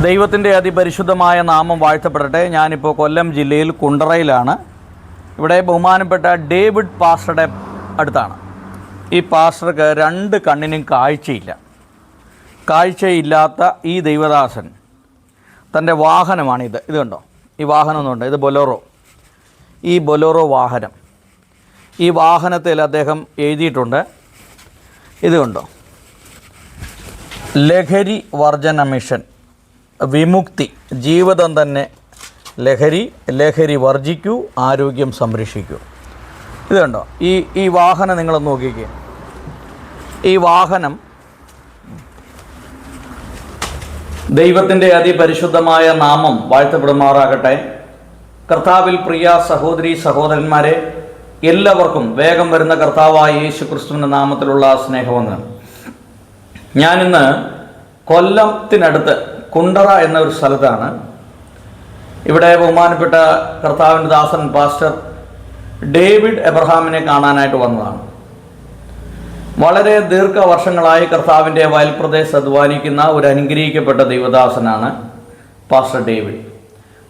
ദൈവത്തിൻ്റെ അതിപരിശുദ്ധമായ നാമം വാഴ്ത്തപ്പെടട്ടെ. ഞാനിപ്പോൾ കൊല്ലം ജില്ലയിൽ കുണ്ടറയിലാണ്. ഇവിടെ ബഹുമാനപ്പെട്ട ഡേവിഡ് പാസ്റ്ററുടെ അടുത്താണ്. ഈ പാസ്റ്റർക്ക് രണ്ട് കണ്ണിനും കാഴ്ചയില്ലാത്ത ഈ ദൈവദാസൻ തൻ്റെ വാഹനമാണിത്. ഇത് കണ്ടോ, ഈ വാഹനം എന്നുണ്ട്, ഇത് ബൊലോറോ. ഈ ബൊലോറോ വാഹനം, ഈ വാഹനത്തിൽ അദ്ദേഹം എഴുതിയിട്ടുണ്ട്, ഇത് കണ്ടോ, ലഹരി വർജന മിഷൻ, വിമുക്തി, ജീവിതം തന്നെ ലഹരി വർജിക്കൂ, ആരോഗ്യം സംരക്ഷിക്കൂ. ഇത് കണ്ടോ, ഈ വാഹനം നിങ്ങളൊന്ന് നോക്കിക്കേ. ഈ വാഹനം ദൈവത്തിൻ്റെ അതിപരിശുദ്ധമായ നാമം വാഴ്ത്തപ്പെടുമാറാകട്ടെ. കർത്താവിൽ പ്രിയ സഹോദരി സഹോദരന്മാരെ, എല്ലാവർക്കും വേഗം വരുന്ന കർത്താവായ യേശു ക്രിസ്തുവിൻ്റെ നാമത്തിലുള്ള സ്നേഹവന്ദനം. ഞാനിന്ന് കൊല്ലത്തിനടുത്ത് കുണ്ടറ എന്ന ഒരു സ്ഥലത്താണ്. ഇവിടെ ബഹുമാനപ്പെട്ട കർത്താവിൻ്റെ ദാസൻ പാസ്റ്റർ ഡേവിഡ് എബ്രഹാമിനെ കാണാനായിട്ട് വന്നതാണ്. വളരെ ദീർഘവർഷങ്ങളായി കർത്താവിൻ്റെ വയൽപ്രദേശത്ത് അധ്വാനിക്കുന്ന ഒരു അനുഗ്രഹിക്കപ്പെട്ട ദൈവദാസനാണ് പാസ്റ്റർ ഡേവിഡ്.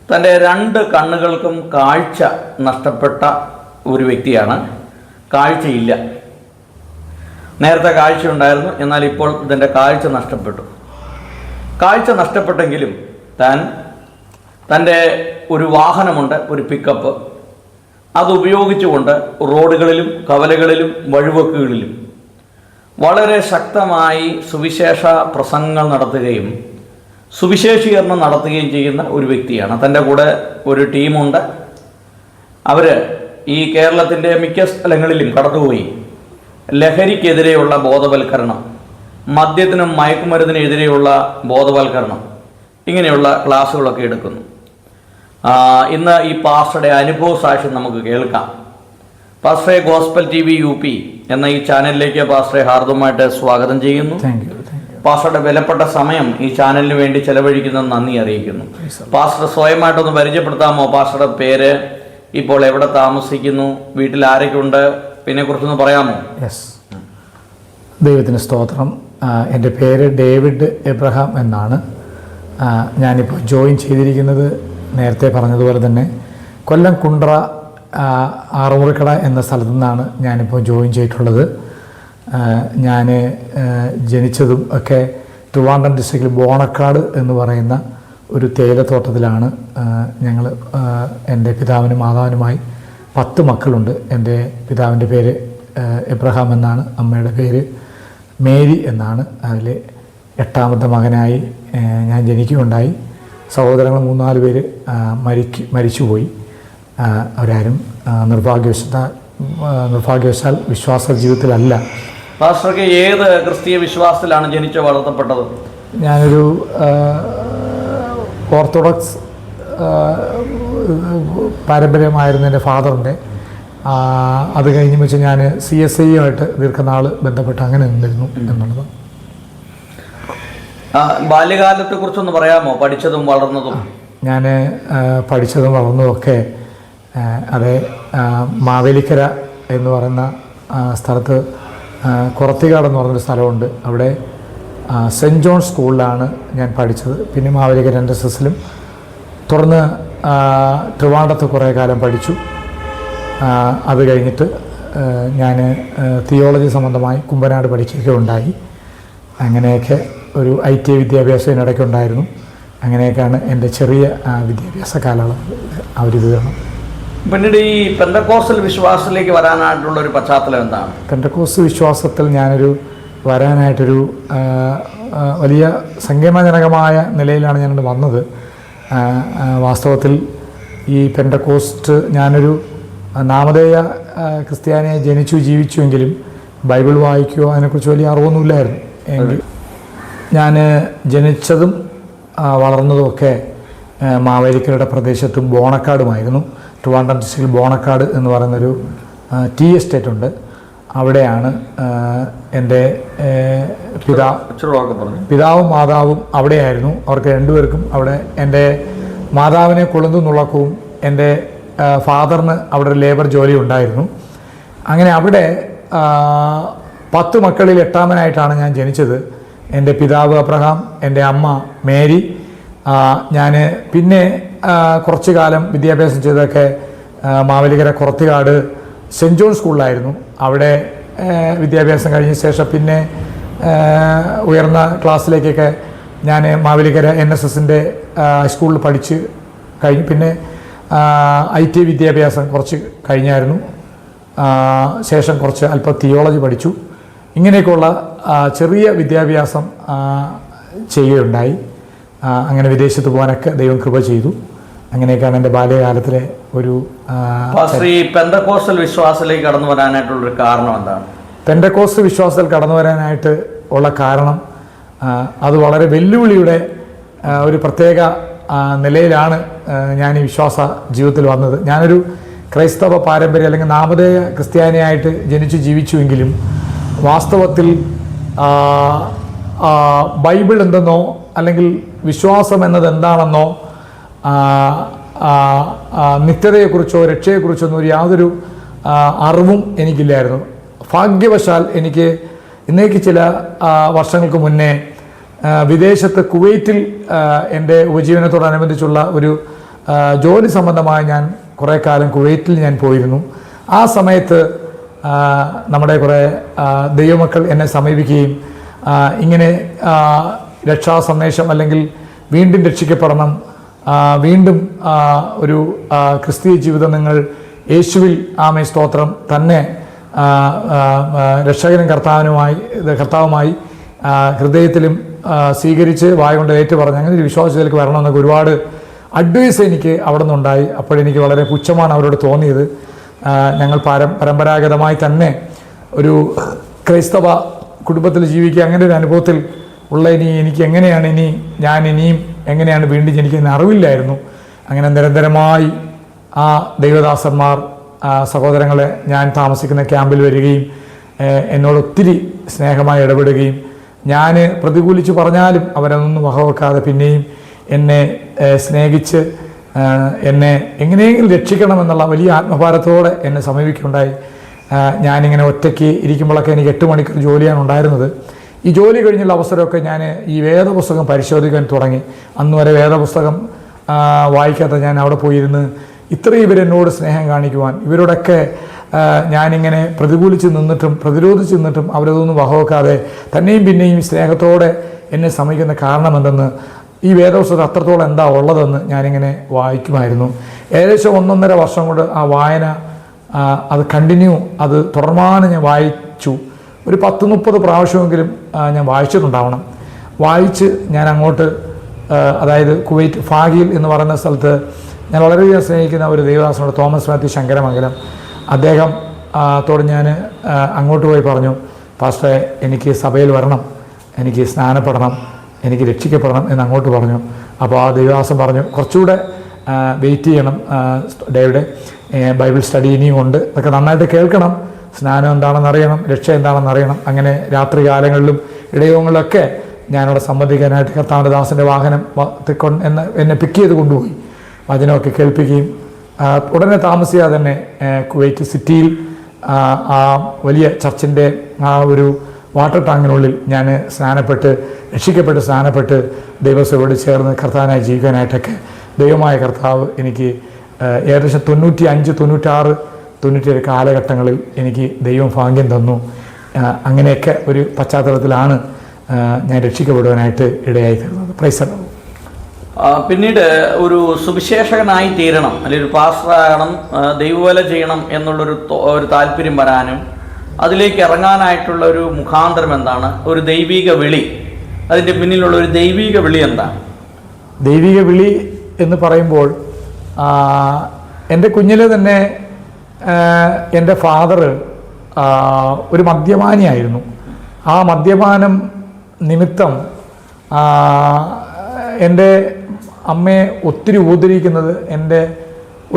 തൻ്റെ രണ്ട് കണ്ണുകൾക്കും കാഴ്ച നഷ്ടപ്പെട്ട ഒരു വ്യക്തിയാണ്. കാഴ്ചയില്ല. നേരത്തെ കാഴ്ച ഉണ്ടായിരുന്നു, എന്നാൽ ഇപ്പോൾ ഇതിൻ്റെ കാഴ്ച നഷ്ടപ്പെട്ടു. കാഴ്ച നഷ്ടപ്പെട്ടെങ്കിലും തൻ്റെ ഒരു വാഹനമുണ്ട്, ഒരു പിക്കപ്പ്. അതുപയോഗിച്ചുകൊണ്ട് റോഡുകളിലും കവലകളിലും വഴിവെക്കുകളിലും വളരെ ശക്തമായി സുവിശേഷ പ്രസംഗങ്ങൾ നടത്തുകയും സുവിശേഷീകരണം നടത്തുകയും ചെയ്യുന്ന ഒരു വ്യക്തിയാണ്. തൻ്റെ കൂടെ ഒരു ടീമുണ്ട്. അവർ ഈ കേരളത്തിൻ്റെ മിക്ക സ്ഥലങ്ങളിലും കടന്നുപോയി ലഹരിക്കെതിരെയുള്ള ബോധവൽക്കരണം, മദ്യത്തിനും മയക്കുമരുന്നിനെതിരെയുള്ള ബോധവൽക്കരണം, ഇങ്ങനെയുള്ള ക്ലാസ്സുകളൊക്കെ എടുക്കുന്നു. ഇന്ന് ഈ പാസ്റ്ററുടെ അനുഭവ സാക്ഷ്യം നമുക്ക് കേൾക്കാം. പാസ്റ്ററെ, ഗോസ്പൽ TV UP എന്ന ഈ ചാനലിലേക്ക് പാസ്റ്ററെ ഹാർദവമായിട്ട് സ്വാഗതം ചെയ്യുന്നു. പാസ്റ്ററുടെ വിലപ്പെട്ട സമയം ഈ ചാനലിന് വേണ്ടി ചെലവഴിക്കുന്നത് നന്ദി അറിയിക്കുന്നു. പാസ്റ്റർ സ്വയമായിട്ടൊന്ന് പരിചയപ്പെടുത്താമോ? പാസ്റ്ററുടെ പേര്, ഇപ്പോൾ എവിടെ താമസിക്കുന്നു, വീട്ടിൽ ആരൊക്കെ ഉണ്ട്, പിന്നെ കുറിച്ചൊന്ന് പറയാമോ? യെസ്, ദൈവത്തിന് സ്തോത്രം. എൻ്റെ പേര് ഡേവിഡ് എബ്രഹാം എന്നാണ്. ഞാനിപ്പോൾ ജോയിൻ ചെയ്തിരിക്കുന്നത് നേരത്തെ പറഞ്ഞതുപോലെ തന്നെ കൊല്ലം കുണ്ടറ ആറുമുറിക്കട എന്ന സ്ഥലത്തു നിന്നാണ് ഞാനിപ്പോൾ ജോയിൻ ചെയ്തിട്ടുള്ളത്. ഞാൻ ജനിച്ചതും ഒക്കെ ട്രിവാൻഡ്രം ഡിസ്ട്രിക്റ്റിൽ ബോണക്കാട് എന്ന് പറയുന്ന ഒരു തേയിലത്തോട്ടത്തിലാണ്. ഞങ്ങൾ എൻ്റെ പിതാവിനും മാതാവിനുമായി 10 മക്കളുണ്ട്. എൻ്റെ പിതാവിൻ്റെ പേര് എബ്രഹാം എന്നാണ്, അമ്മയുടെ പേര് മേരി എന്നാണ്. അതിൽ 8ാമത്തെ മകനായി ഞാൻ ജനിക്കുകയുണ്ടായി. സഹോദരങ്ങൾ 3-4 പേര് മരിച്ചുപോയി. അവരാരും നിർഭാഗ്യവശാൽ വിശ്വാസ ജീവിതത്തിലല്ല. പാസ്റ്റർക്ക് ഏത് ക്രിസ്തീയ വിശ്വാസത്തിലാണ് ജനിച്ച് വളർത്തപ്പെട്ടത്? ഞാനൊരു ഓർത്തഡോക്സ് പാരമ്പര്യമായിരുന്നു എൻ്റെ ഫാദറിൻ്റെ. അത് കഴിഞ്ഞ് വെച്ചാൽ ഞാൻ CSI ദീർഘനാൾ ബന്ധപ്പെട്ട് അങ്ങനെ നിന്നിരുന്നു എന്നുള്ളത്. ബാല്യകാലത്തെ കുറിച്ചൊന്ന് പറയാമോ? പഠിച്ചതും വളർന്നതും. ഞാൻ പഠിച്ചതും വളർന്നതുമൊക്കെ അതെ മാവേലിക്കര എന്ന് പറയുന്ന സ്ഥലത്ത് കുറത്തിക്കാട് എന്ന് പറഞ്ഞൊരു സ്ഥലമുണ്ട്. അവിടെ സെൻറ്റ് ജോൺ സ്കൂളിലാണ് ഞാൻ പഠിച്ചത്. പിന്നെ മാവേലിക്കര NSSലും തുടർന്ന് ട്രിവാൻഡ്രത്ത് കുറേ കാലം പഠിച്ചു. അത് കഴിഞ്ഞിട്ട് ഞാൻ തിയോളജി സംബന്ധമായി കുമ്പനാട് പഠിക്കുകയൊക്കെ ഉണ്ടായി. അങ്ങനെയൊക്കെ ഒരു ITI വിദ്യാഭ്യാസം ഇതിനിടയ്ക്കുണ്ടായിരുന്നു. അങ്ങനെയൊക്കെയാണ് എൻ്റെ ചെറിയ വിദ്യാഭ്യാസ കാലയളവ് ആ ഒരു വിവരണം. പിന്നീട് ഈ പെന്തക്കോസ്റ്റൽ വിശ്വാസത്തിലേക്ക് വരാനായിട്ടുള്ളൊരു പശ്ചാത്തലം എന്താണ്? പെന്തക്കോസ്റ്റ് വിശ്വാസത്തിൽ ഞാനൊരു വരാനായിട്ടൊരു വലിയ സങ്കേമജനകമായ നിലയിലാണ് ഞാനിവിടെ വന്നത്. വാസ്തവത്തിൽ ഈ പെന്തക്കോസ്റ്റ് ഞാനൊരു നാമധേയ ക്രിസ്ത്യാനിയെ ജനിച്ചു ജീവിച്ചുവെങ്കിലും ബൈബിൾ വായിക്കുകയോ അതിനെക്കുറിച്ച് വലിയ അറിവൊന്നുമില്ലായിരുന്നു. എങ്കിൽ ഞാൻ ജനിച്ചതും വളർന്നതുമൊക്കെ മാവേലിക്കരയുടെ പ്രദേശത്തും ബോണക്കാടുമായിരുന്നു. ട്രിവാൻഡ്രം ഡിസ്ട്രിക്റ്റിൽ ബോണക്കാട് എന്ന് പറയുന്നൊരു ടീ എസ്റ്റേറ്റ് ഉണ്ട്. അവിടെയാണ് എൻ്റെ പിതാവും മാതാവും അവിടെയായിരുന്നു. അവർക്ക് രണ്ടുപേർക്കും അവിടെ, എൻ്റെ മാതാവിനെ കൊളുന്തും നുളക്കവും എൻ്റെ ഫാദറിന് അവിടെ ഒരു ലേബർ ജോലി ഉണ്ടായിരുന്നു. അങ്ങനെ അവിടെ 10 മക്കളിൽ 8ാമനായിട്ടാണ് ഞാൻ ജനിച്ചത്. എൻ്റെ പിതാവ് അബ്രഹാം, എൻ്റെ അമ്മ മേരി, ഞാൻ പിന്നെ കുറച്ചു കാലം വിദ്യാഭ്യാസം ചെയ്തൊക്കെ മാവേലിക്കര കുറത്തിക്കാട് സെൻറ് ജോൺ സ്കൂളിലായിരുന്നു. അവിടെ വിദ്യാഭ്യാസം കഴിഞ്ഞ ശേഷം പിന്നെ ഉയർന്ന ക്ലാസ്സിലേക്കൊക്കെ ഞാൻ മാവേലിക്കര NSSൻ്റെ സ്കൂളിൽ പഠിച്ച് കഴിഞ്ഞു. പിന്നെ IT വിദ്യാഭ്യാസം കുറച്ച് കഴിഞ്ഞായിരുന്നു. ശേഷം കുറച്ച് അല്പം തിയോളജി പഠിച്ചു. ഇങ്ങനെയൊക്കെയുള്ള ചെറിയ വിദ്യാഭ്യാസം ചെയ്യുകയുണ്ടായി. അങ്ങനെ വിദേശത്ത് പോകാനൊക്കെ ദൈവം കൃപ ചെയ്തു. അങ്ങനെയൊക്കെയാണ് എൻ്റെ ബാല്യകാലത്തിലെ ഒരു പെന്തക്കോസ്റ്റൽ വിശ്വാസത്തിലേക്ക് കടന്നു വരാനായിട്ടുള്ളൊരു കാരണം എന്താണ്? പെന്തക്കോസ്റ്റ് വിശ്വാസത്തിൽ കടന്നു വരാനായിട്ട് ഉള്ള കാരണം അത് വളരെ വെല്ലുവിളിയുടെ ഒരു പ്രത്യേക നിലയിലാണ് ഞാൻ ഈ വിശ്വാസ ജീവിതത്തിൽ വന്നത്. ഞാനൊരു ക്രൈസ്തവ പാരമ്പര്യം അല്ലെങ്കിൽ നാമധേയ ക്രിസ്ത്യാനിയായിട്ട് ജനിച്ചു ജീവിച്ചുവെങ്കിലും വാസ്തവത്തിൽ ബൈബിൾ എന്തെന്നോ അല്ലെങ്കിൽ വിശ്വാസം എന്നത് എന്താണെന്നോ നിത്യതയെക്കുറിച്ചോ രക്ഷയെക്കുറിച്ചോ ഒന്നും യാതൊരു അറിവും എനിക്കില്ലായിരുന്നു. ഭാഗ്യവശാൽ എനിക്ക് ഇന്നേക്ക് ചില വർഷങ്ങൾക്ക് മുന്നേ വിദേശത്ത് കുവൈറ്റിൽ എൻ്റെ ഉപജീവനത്തോടനുബന്ധിച്ചുള്ള ഒരു ജോലി സംബന്ധമായി ഞാൻ കുറേ കാലം കുവൈറ്റിൽ ഞാൻ പോയിരുന്നു. ആ സമയത്ത് നമ്മുടെ കുറേ ദൈവമക്കൾ എന്നെ സമീപിക്കുകയും ഇങ്ങനെ രക്ഷാ സന്ദേശം അല്ലെങ്കിൽ വീണ്ടും രക്ഷിക്കപ്പെടണം, വീണ്ടും ഒരു ക്രിസ്തീയ ജീവിതം നിങ്ങൾ യേശുവിൽ ആമേ സ്തോത്രം തന്നെ രക്ഷകനും കർത്താവുമായി ഹൃദയത്തിലും സ്വീകരിച്ച് വായ കൊണ്ട് ഏറ്റു പറഞ്ഞ് അങ്ങനെ ഒരു വിശ്വാസത്തിലേക്ക് വരണമെന്നൊക്കെ ഒരുപാട് അഡ്വൈസ് എനിക്ക് അവിടെ നിന്നുണ്ടായി. അപ്പോഴെനിക്ക് വളരെ പുച്ഛമാണ് അവരോട് തോന്നിയത്. ഞങ്ങൾ പരമ്പരാഗതമായി തന്നെ ഒരു ക്രൈസ്തവ കുടുംബത്തിൽ ജീവിക്കുക അങ്ങനെ ഒരു അനുഭവത്തിൽ ഉള്ള എനിക്ക് എങ്ങനെയാണ് ഞാൻ ഇനിയും എങ്ങനെയാണ് വീണ്ടും ജനിക്കുന്ന അറിവില്ലായിരുന്നു. അങ്ങനെ നിരന്തരമായി ആ ദൈവദാസന്മാർ സഹോദരങ്ങളെ ഞാൻ താമസിക്കുന്ന ക്യാമ്പിൽ വരികയും എന്നോട് ഒത്തിരി സ്നേഹമായി ഇടപെടുകയും ഞാൻ പ്രതികൂലിച്ച് പറഞ്ഞാലും അവരതൊന്നും വകവെക്കാതെ പിന്നെയും എന്നെ സ്നേഹിച്ച് എന്നെ എങ്ങനെയെങ്കിലും രക്ഷിക്കണമെന്നുള്ള വലിയ ആത്മഭാരത്തോടെ എന്നെ സമീപിക്കുകയുണ്ടായി. ഞാനിങ്ങനെ ഒറ്റയ്ക്ക് ഇരിക്കുമ്പോഴൊക്കെ എനിക്ക് 8 മണിക്കൂർ ജോലിയാണ് ഉണ്ടായിരുന്നത്. ഈ ജോലി കഴിഞ്ഞുള്ള അവസരമൊക്കെ ഞാൻ ഈ വേദപുസ്തകം പരിശോധിക്കാൻ തുടങ്ങി. അന്ന് വരെ വേദപുസ്തകം വായിക്കാത്ത ഞാൻ അവിടെ പോയിരുന്ന് ഇത്രയും ഇവരെന്നോട് സ്നേഹം കാണിക്കുവാൻ ഇവരോടൊക്കെ ഞാനിങ്ങനെ പ്രതികൂലിച്ച് നിന്നിട്ടും പ്രതിരോധിച്ച് നിന്നിട്ടും അവരതൊന്നും വകവെക്കാതെ തന്നെയും പിന്നെയും സ്നേഹത്തോടെ എന്നെ സമീപിക്കുന്ന കാരണമെന്തെന്ന് ഈ വേദപുസ്തകം അത്രത്തോളം എന്താ ഉള്ളതെന്ന് ഞാനിങ്ങനെ വായിക്കുമായിരുന്നു. ഏകദേശം 1.5 വർഷം കൊണ്ട് ആ വായന അത് കണ്ടിന്യൂ അത് തുടർമാനം ഞാൻ വായിച്ചു. ഒരു 10-30 പ്രാവശ്യമെങ്കിലും ഞാൻ വായിച്ചിട്ടുണ്ടാവണം. വായിച്ച് ഞാൻ അങ്ങോട്ട് അതായത് കുവൈറ്റ് ഫാഗിൽ എന്ന് പറയുന്ന സ്ഥലത്ത് ഞാൻ വളരെയധികം സ്നേഹിക്കുന്ന ഒരു ദൈവദാസനോട് തോമസ് മാത്യു ശങ്കരമംഗലം അദ്ദേഹം തോട് ഞാൻ അങ്ങോട്ട് പോയി പറഞ്ഞു, പാസ്റ്ററെ എനിക്ക് സഭയിൽ വരണം, എനിക്ക് സ്നാനപ്പെടണം, എനിക്ക് രക്ഷിക്കപ്പെടണം എന്ന് അങ്ങോട്ട് പറഞ്ഞു. അപ്പോൾ ആ ദൈവദാസൻ പറഞ്ഞു കുറച്ചുകൂടെ വെയിറ്റ് ചെയ്യണം ഡേവിഡ്, ബൈബിൾ സ്റ്റഡി ഇനിയും ഉണ്ട്, അതൊക്കെ നന്നായിട്ട് കേൾക്കണം, സ്നാനം എന്താണെന്ന് അറിയണം, രക്ഷ എന്താണെന്ന് അറിയണം. അങ്ങനെ രാത്രി കാലങ്ങളിലും ഇടയോഗങ്ങളിലൊക്കെ ഞാനവിടെ സംബന്ധിക്കാനായിട്ട് കർത്താവിൻ്റെ ദാസൻ്റെ വാഹനം എന്നെ പിക്ക് ചെയ്ത് കൊണ്ടുപോയി വചനമൊക്കെ കേൾപ്പിക്കുകയും ഉടനെ താമസിയാതെ തന്നെ കുവൈറ്റ് സിറ്റിയിൽ ആ വലിയ ചർച്ചിൻ്റെ ആ ഒരു വാട്ടർ ടാങ്കിനുള്ളിൽ ഞാൻ സ്നാനപ്പെട്ട് ദൈവസഭയോട് ചേർന്ന് കർത്താവിനായി ജീവിക്കാനായിട്ടൊക്കെ ദൈവമായ കർത്താവ് എനിക്ക് ഏകദേശം 95, 96, 97 കാലഘട്ടങ്ങളിൽ എനിക്ക് ദൈവം ഭാഗ്യം തന്നു. അങ്ങനെയൊക്കെ ഒരു പശ്ചാത്തലത്തിലാണ് ഞാൻ രക്ഷിക്കപ്പെടുവാനായിട്ട് ഇടയായി തീർന്നത്. പ്രൈസ്. പിന്നീട് ഒരു സുവിശേഷകനായി തീരണം, അല്ലെങ്കിൽ ഒരു പാസ്റ്ററാകണം, ദൈവവേല ചെയ്യണം എന്നുള്ളൊരു താല്പര്യം വരാനും അതിലേക്ക് ഇറങ്ങാനായിട്ടുള്ള ഒരു മുഖാന്തരം എന്താണ്? ഒരു ദൈവിക വിളി, അതിൻ്റെ പിന്നിലുള്ള ഒരു ദൈവിക വിളി എന്താണ്? ദൈവിക വിളി എന്ന് പറയുമ്പോൾ എൻ്റെ കുഞ്ഞിലെ തന്നെ എൻ്റെ ഫാദർ ഒരു മദ്യപാനിയായിരുന്നു. ആ മദ്യപാനം നിമിത്തം എൻ്റെ അമ്മയെ ഒത്തിരി ഉപദ്രവിക്കുന്നത് എൻ്റെ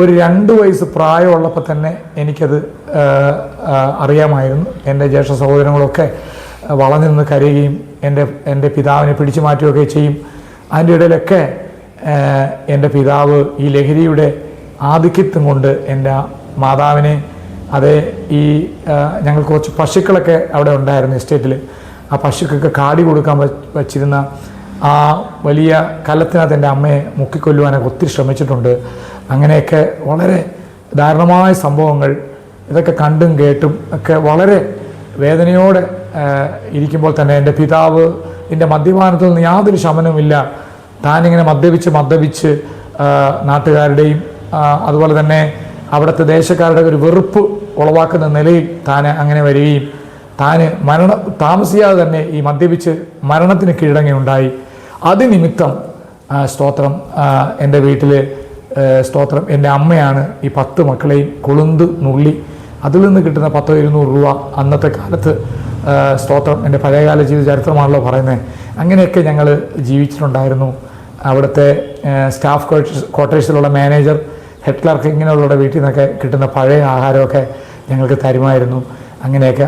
ഒരു 2 വയസ്സ് പ്രായമുള്ളപ്പോൾ തന്നെ എനിക്കത് അറിയാമായിരുന്നു. എൻ്റെ ജ്യേഷ്ഠ സഹോദരങ്ങളൊക്കെ വളഞ്ഞു നിന്ന് കരയുകയും എൻ്റെ പിതാവിനെ പിടിച്ചു മാറ്റുകയൊക്കെ ചെയ്യും. അതിൻ്റെ ഇടയിലൊക്കെ എൻ്റെ പിതാവ് ഈ ലഹരിയുടെ ആധിക്യത്വം കൊണ്ട് എൻ്റെ മാതാവിനെ ഞങ്ങൾക്ക് കുറച്ച് പശുക്കളൊക്കെ അവിടെ ഉണ്ടായിരുന്നു എസ്റ്റേറ്റിൽ. ആ പശുക്കൾക്ക് കാടി കൊടുക്കാൻ വച്ചിരുന്ന ആ വലിയ കലത്തിനകത്ത് എൻ്റെ അമ്മയെ മുക്കിക്കൊല്ലുവാനൊക്കെ ഒത്തിരി ശ്രമിച്ചിട്ടുണ്ട്. അങ്ങനെയൊക്കെ വളരെ ദാരുണമായ സംഭവങ്ങൾ, ഇതൊക്കെ കണ്ടും കേട്ടും ഒക്കെ വളരെ വേദനയോടെ ഇരിക്കുമ്പോൾ തന്നെ എൻ്റെ പിതാവ് എൻ്റെ മദ്യപാനത്തിൽ നിന്ന് യാതൊരു ശമനവുമില്ല. താനിങ്ങനെ മദ്യപിച്ച് നാട്ടുകാരുടെയും അതുപോലെ തന്നെ അവിടുത്തെ ദേശക്കാരുടെ ഒരു വെറുപ്പ് ഉളവാക്കുന്ന നിലയിൽ താൻ അങ്ങനെ വരികയും താമസിയാതെ തന്നെ ഈ മദ്യപിച്ച് മരണത്തിന് കീഴടങ്ങുകയുണ്ടായി. അതിനിമിത്തം സ്തോത്രം എൻ്റെ വീട്ടിൽ സ്തോത്രം എൻ്റെ അമ്മയാണ് ഈ 10 മക്കളെയും കൊളുന്ത് നുള്ളി അതിൽ നിന്ന് കിട്ടുന്ന 100-200 രൂപ അന്നത്തെ കാലത്ത് സ്തോത്രം എൻ്റെ പഴയകാല ജീവിത ചരിത്രമാണല്ലോ പറയുന്നത്. അങ്ങനെയൊക്കെ ഞങ്ങൾ ജീവിച്ചിട്ടുണ്ടായിരുന്നു. അവിടുത്തെ സ്റ്റാഫ് ക്വാർട്ടേഴ്സിലുള്ള മാനേജർ, ഹെഡ് ക്ലർക്ക് ഇങ്ങനെയുള്ളവരുടെ വീട്ടിൽ നിന്നൊക്കെ കിട്ടുന്ന പഴയ ആഹാരമൊക്കെ ഞങ്ങൾക്ക് തരുമായിരുന്നു. അങ്ങനെയൊക്കെ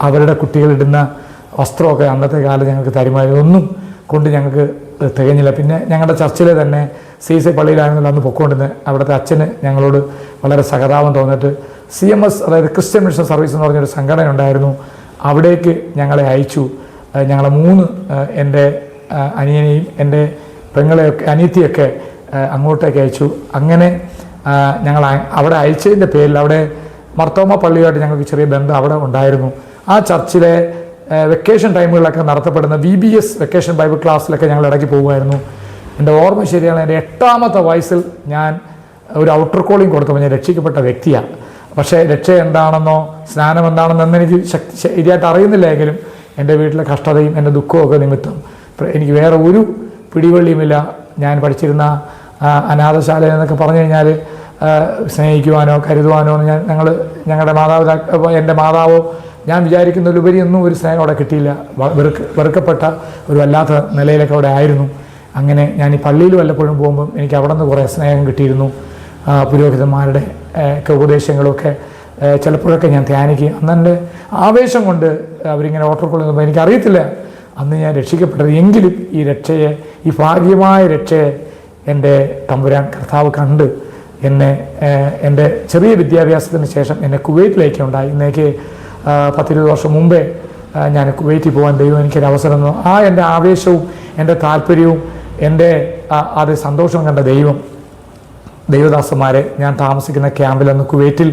അവരുടെ കുട്ടികളിടുന്ന വസ്ത്രമൊക്കെ അന്നത്തെ കാലം ഞങ്ങൾക്ക് തരുമായിരുന്നു. ഒന്നും കൊണ്ട് ഞങ്ങൾക്ക് തികഞ്ഞില്ല. പിന്നെ ഞങ്ങളുടെ ചർച്ചിലെ തന്നെ CC പള്ളിയിലായിരുന്നല്ലോ അന്ന് പൊക്കോണ്ടിരുന്നത്. അവിടുത്തെ അച്ഛന് ഞങ്ങളോട് വളരെ സഹതാപം തോന്നിട്ട് CMS, അതായത് ക്രിസ്ത്യൻ മിഷൻ സർവീസ് എന്ന് പറഞ്ഞൊരു സംഘടന ഉണ്ടായിരുന്നു, അവിടേക്ക് ഞങ്ങളെ അയച്ചു. ഞങ്ങളെ 3 എൻ്റെ അനിയനെയും എൻ്റെ പെങ്ങളെയൊക്കെ അനിയത്തിയൊക്കെ അങ്ങോട്ടേക്ക് അയച്ചു. അങ്ങനെ ഞങ്ങൾ അവിടെ അയച്ചതിൻ്റെ പേരിൽ അവിടെ മർത്തോമ പള്ളിയുമായിട്ട് ഞങ്ങൾക്ക് ചെറിയ ബന്ധം അവിടെ ഉണ്ടായിരുന്നു. ആ ചർച്ചിലെ വെക്കേഷൻ ടൈമുകളിലൊക്കെ നടത്തപ്പെടുന്ന VBS വെക്കേഷൻ ബൈബിൾ ക്ലാസ്സിലൊക്കെ ഞങ്ങൾ ഇടയ്ക്ക് പോകുമായിരുന്നു. എൻ്റെ ഓർമ്മ ശരിയാണ്, എൻ്റെ 8ാമത്തെ വയസ്സിൽ ഞാൻ ഒരു ഔട്ടർ കോളിംഗ് കൊടുത്തപ്പോൾ ഞാൻ രക്ഷിക്കപ്പെട്ട വ്യക്തിയാണ്. പക്ഷേ രക്ഷ എന്താണെന്നോ സ്നാനം എന്താണെന്നോ എനിക്ക് ശരിയായിട്ട് അറിയുന്നില്ലെങ്കിലും എൻ്റെ വീട്ടിലെ കഷ്ടതയും എൻ്റെ ദുഃഖമൊക്കെ നിമിത്തം എനിക്ക് വേറെ ഒരു പിടിവള്ളിയുമില്ല. ഞാൻ പഠിച്ചിരുന്ന അനാഥശാല എന്നൊക്കെ പറഞ്ഞു കഴിഞ്ഞാൽ സ്നേഹിക്കുവാനോ കരുതുവാനോ ഞങ്ങളുടെ എൻ്റെ മാതാവോ ഞാൻ വിചാരിക്കുന്നതിലുപരി ഒന്നും ഒരു സ്നേഹം അവിടെ കിട്ടിയില്ല. വെറുക്കപ്പെട്ട ഒരു വല്ലാത്ത നിലയിലൊക്കെ അവിടെ ആയിരുന്നു. അങ്ങനെ ഞാൻ ഈ പള്ളിയിൽ വല്ലപ്പോഴും പോകുമ്പം എനിക്ക് അവിടെ നിന്ന് കുറേ സ്നേഹം കിട്ടിയിരുന്നു. പുരോഹിതന്മാരുടെ ഒക്കെ ഉപദേശങ്ങളൊക്കെ ചിലപ്പോഴൊക്കെ ഞാൻ ധ്യാനിക്കും. അന്ന് എൻ്റെ ആവേശം കൊണ്ട് അവരിങ്ങനെ ഓട്ടർക്കൊള്ളുമ്പോൾ എനിക്കറിയത്തില്ല അന്ന് ഞാൻ രക്ഷിക്കപ്പെട്ടത്. എങ്കിലും ഈ രക്ഷയെ, ഈ ഭാഗ്യമായ രക്ഷയെ എൻ്റെ തമ്പുരാൻ കർത്താവ് കണ്ട് എന്നെ എൻ്റെ ചെറിയ വിദ്യാഭ്യാസത്തിന് ശേഷം എന്നെ കുവൈറ്റിലേക്ക് ഉണ്ടായി. ഇന്നേക്ക് 10-20 വർഷം മുമ്പേ ഞാൻ കുവൈറ്റിൽ പോകാൻ ദൈവം എനിക്കൊരു അവസരം തന്നു. ആ എൻ്റെ ആവേശവും എൻ്റെ താല്പര്യവും എൻ്റെ അത് സന്തോഷവും കണ്ട ദൈവദാസന്മാരെ ഞാൻ താമസിക്കുന്ന ക്യാമ്പിൽ അന്ന് കുവൈറ്റിൽ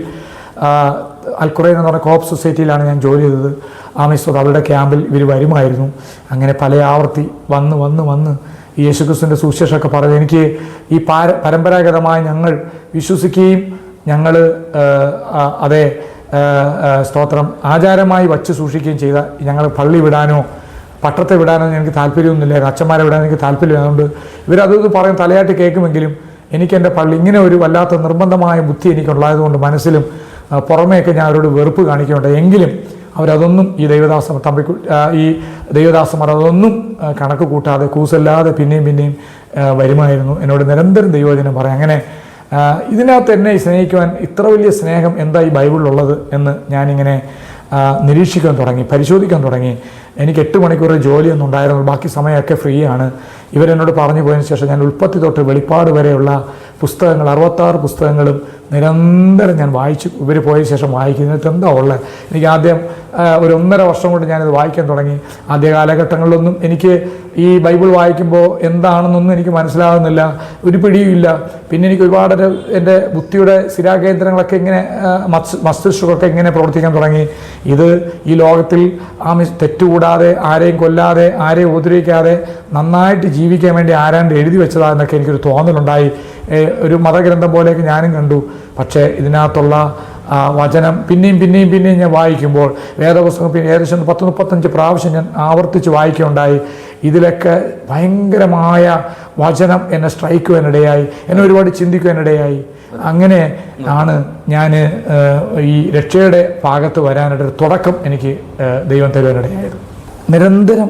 അൽഖുറൈൻ എന്ന് പറഞ്ഞ കോപ്പ് സൊസൈറ്റിയിലാണ് ഞാൻ ജോലി ചെയ്തത്. ആമിസ്വത്ത് അവരുടെ ക്യാമ്പിൽ ഇവർ വരുമായിരുന്നു. അങ്ങനെ പല ആവർത്തി വന്ന് ഈ യേശുക്രിസ്തുവിൻ്റെ സുവിശേഷമൊക്കെ പറഞ്ഞ് എനിക്ക് ഈ പരമ്പരാഗതമായി ഞങ്ങൾ വിശ്വസിക്കുകയും ഞങ്ങൾ അതേ സ്തോത്രം ആചാരമായി വച്ച് സൂക്ഷിക്കുകയും ചെയ്ത ഞങ്ങൾ പള്ളി വിടാനോ പട്ടത്തെ വിടാനോ എനിക്ക് താല്പര്യമൊന്നുമില്ല. അച്ഛന്മാരെ വിടാൻ എനിക്ക് താല്പര്യം. അതുകൊണ്ട് ഇവരത് പറയും തലയാട്ടി കേൾക്കുമെങ്കിലും എനിക്ക് എൻ്റെ പള്ളി ഇങ്ങനെ ഒരു വല്ലാത്ത നിർബന്ധമായ ബുദ്ധി എനിക്കുള്ളതുകൊണ്ട് മനസ്സിലും പുറമേയൊക്കെ ഞാൻ അവരോട് വെറുപ്പ് കാണിക്കുന്നുണ്ട്. എങ്കിലും അവരതൊന്നും ഈ ദൈവദാസന്മാർ അതൊന്നും കണക്ക് കൂട്ടാതെ കൂസല്ലാതെ പിന്നെയും വരുമായിരുന്നു. എന്നോട് നിരന്തരം ദൈവവചനം പറയാം. അങ്ങനെ ഇതിനകത്ത് എന്നെ സ്നേഹിക്കുവാൻ ഇത്ര വലിയ സ്നേഹം എന്താ ഈ ബൈബിളിലുള്ളത് എന്ന് ഞാനിങ്ങനെ നിരീക്ഷിക്കാൻ തുടങ്ങി, പരിശോധിക്കാൻ തുടങ്ങി. എനിക്ക് 8 മണിക്കൂർ ജോലിയൊന്നും ഉണ്ടായിരുന്നു, ബാക്കി സമയമൊക്കെ ഫ്രീ ആണ്. ഇവരെന്നോട് പറഞ്ഞു പോയതിന് ശേഷം ഞാൻ ഉൽപ്പത്തി തൊട്ട് വെളിപ്പാട് വരെയുള്ള പുസ്തകങ്ങൾ 66 പുസ്തകങ്ങളും നിരന്തരം ഞാൻ വായിച്ചു. ഇവർ പോയതിന് ശേഷം വായിക്കുന്നത് എന്താ ഉള്ളത്. എനിക്ക് ആദ്യം ഒരു 1.5 വർഷം കൊണ്ട് ഞാനിത് വായിക്കാൻ തുടങ്ങി. ആദ്യ കാലഘട്ടങ്ങളിലൊന്നും എനിക്ക് ഈ ബൈബിൾ വായിക്കുമ്പോൾ എന്താണെന്നൊന്നും എനിക്ക് മനസ്സിലാകുന്നില്ല, ഒരു പിടിയുമില്ല. പിന്നെ എനിക്ക് ഒരുപാട് എൻ്റെ ബുദ്ധിയുടെ സ്ഥിരാകേന്ദ്രങ്ങളൊക്കെ ഇങ്ങനെ മസ്തിഷ്കമൊക്കെ ഇങ്ങനെ പ്രവർത്തിക്കാൻ തുടങ്ങി. ഇത് ഈ ലോകത്തിൽ തെറ്റുകൂടാതെ ആരെയും കൊല്ലാതെ ആരെയും ഉപദ്രവിക്കാതെ നന്നായിട്ട് ജീവിക്കാൻ വേണ്ടി ആരാണ്ട് എഴുതി വെച്ചതാണെന്നൊക്കെ എനിക്കൊരു തോന്നലുണ്ടായി. ഒരു മതഗ്രന്ഥം പോലെയൊക്കെ ഞാനും കണ്ടു. പക്ഷേ ഇതിനകത്തുള്ള വചനം പിന്നെയും ഞാൻ വായിക്കുമ്പോൾ വേദപുസ്തകം ഏകദേശം 10-35 പ്രാവശ്യം ഞാൻ ആവർത്തിച്ച് വായിക്കുകയുണ്ടായി. ഇതിലൊക്കെ ഭയങ്കരമായ വചനം എന്നെ സ്ട്രൈക്ക് ചെയ്യാനിടയായി, എന്നെ ഒരുപാട് ചിന്തിക്കുവാനിടയായി. അങ്ങനെ ആണ് ഞാൻ ഈ രക്ഷയുടെ ഭാഗത്ത് വരാനായിട്ട് ഒരു തുടക്കം എനിക്ക് ദൈവം തരുവാനിടയായത്. നിരന്തരം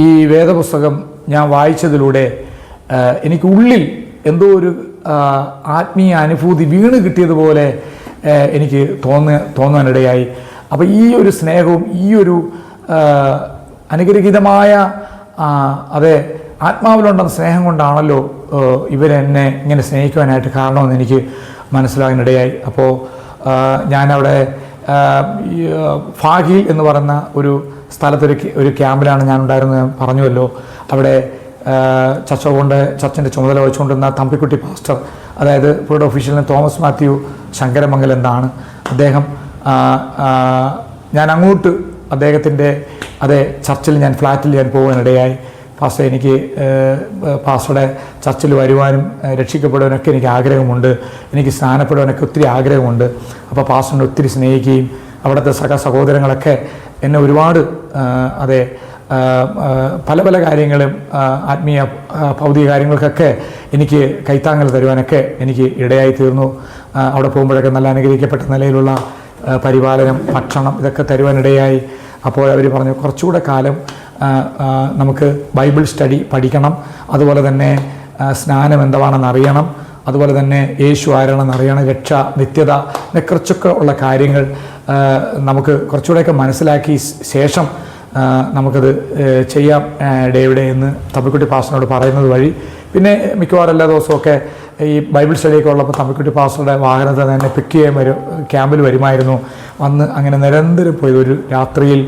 ഈ വേദപുസ്തകം ഞാൻ വായിച്ചതിലൂടെ എനിക്ക് ഉള്ളിൽ എന്തോ ഒരു ആത്മീയ അനുഭൂതി വീണ് കിട്ടിയതുപോലെ എനിക്ക് തോന്നാനിടയായി. അപ്പോൾ ഈ ഒരു സ്നേഹവും ഈ ഒരു അനുഗ്രഹീതമായ അതേ ആത്മാവിലുണ്ടെന്ന സ്നേഹം കൊണ്ടാണല്ലോ ഇവരെന്നെ ഇങ്ങനെ സ്നേഹിക്കുവാനായിട്ട് കാരണമെന്ന് എനിക്ക് മനസ്സിലാകാനിടയായി. അപ്പോൾ ഞാനവിടെ ഫാഗിൽ എന്ന് പറയുന്ന ഒരു ഒരു ക്യാമ്പിലാണ് ഞാൻ ഉണ്ടായിരുന്നത്, ഞാൻ പറഞ്ഞുവല്ലോ. അവിടെ ചർച്ചിൻ്റെ ചുമതല വഹിച്ചുകൊണ്ടിരുന്ന തമ്പിക്കുട്ടി പാസ്റ്റർ, അതായത് പുള്ളിയുടെ ഒഫീഷ്യലിന് തോമസ് മാത്യു ശങ്കരമംഗൽ എന്നാണ് അദ്ദേഹം. ഞാൻ അങ്ങോട്ട് അദ്ദേഹത്തിൻ്റെ ചർച്ചിൽ ഫ്ലാറ്റിൽ ഞാൻ പോകാനിടയായി. പാസ്റ്റർ, എനിക്ക് പാസ്റ്ററുടെ ചർച്ചിൽ വരുവാനും രക്ഷിക്കപ്പെടുവാനൊക്കെ എനിക്ക് ആഗ്രഹമുണ്ട്, എനിക്ക് സ്നാനപ്പെടുവാനൊക്കെ ഒത്തിരി ആഗ്രഹമുണ്ട്. അപ്പോൾ പാസ്റ്ററിനെ ഒത്തിരി സ്നേഹിക്കുകയും അവിടുത്തെ സഹോദരങ്ങളൊക്കെ എന്നെ ഒരുപാട് പല പല കാര്യങ്ങളും ആത്മീയ ഭൗതിക കാര്യങ്ങൾക്കൊക്കെ എനിക്ക് കൈത്താങ്ങൽ തരുവാനൊക്കെ എനിക്ക് ഇടയായി തീർന്നു. അവിടെ പോകുമ്പോഴൊക്കെ നല്ല അനുഗ്രഹിക്കപ്പെട്ട നിലയിലുള്ള പരിപാലനം, ഭക്ഷണം ഇതൊക്കെ തരുവാനിടയായി. അപ്പോൾ അവർ പറഞ്ഞു, കുറച്ചുകൂടെ കാലം നമുക്ക് ബൈബിൾ സ്റ്റഡി പഠിക്കണം, അതുപോലെ തന്നെ സ്നാനം എന്താണെന്ന് അറിയണം, അതുപോലെ തന്നെ യേശു ആരാണെന്ന് അറിയണം, രക്ഷ, നിത്യത, ഇതിനെക്കുറിച്ചൊക്കെ ഉള്ള കാര്യങ്ങൾ നമുക്ക് കുറച്ചുകൂടെയൊക്കെ മനസ്സിലാക്കി ശേഷം നമുക്കത് ചെയ്യാം ഡേവിഡേ എന്ന് തമ്പിക്കുട്ടി പാസ്റ്ററിനോട് പറയുന്നത് വഴി പിന്നെ മിക്കവാറും എല്ലാ ദിവസമൊക്കെ ഈ ബൈബിൾ സ്റ്റഡിയൊക്കെ ഉള്ളപ്പോൾ തമ്പിക്കുട്ടി പാസ്റ്ററുടെ വാഹനത്തെ തന്നെ പിക്ക് ചെയ്യാൻ ക്യാമ്പിൽ വരുമായിരുന്നു. വന്ന് അങ്ങനെ നിരന്തരം പോയത്. ഒരു രാത്രിയിൽ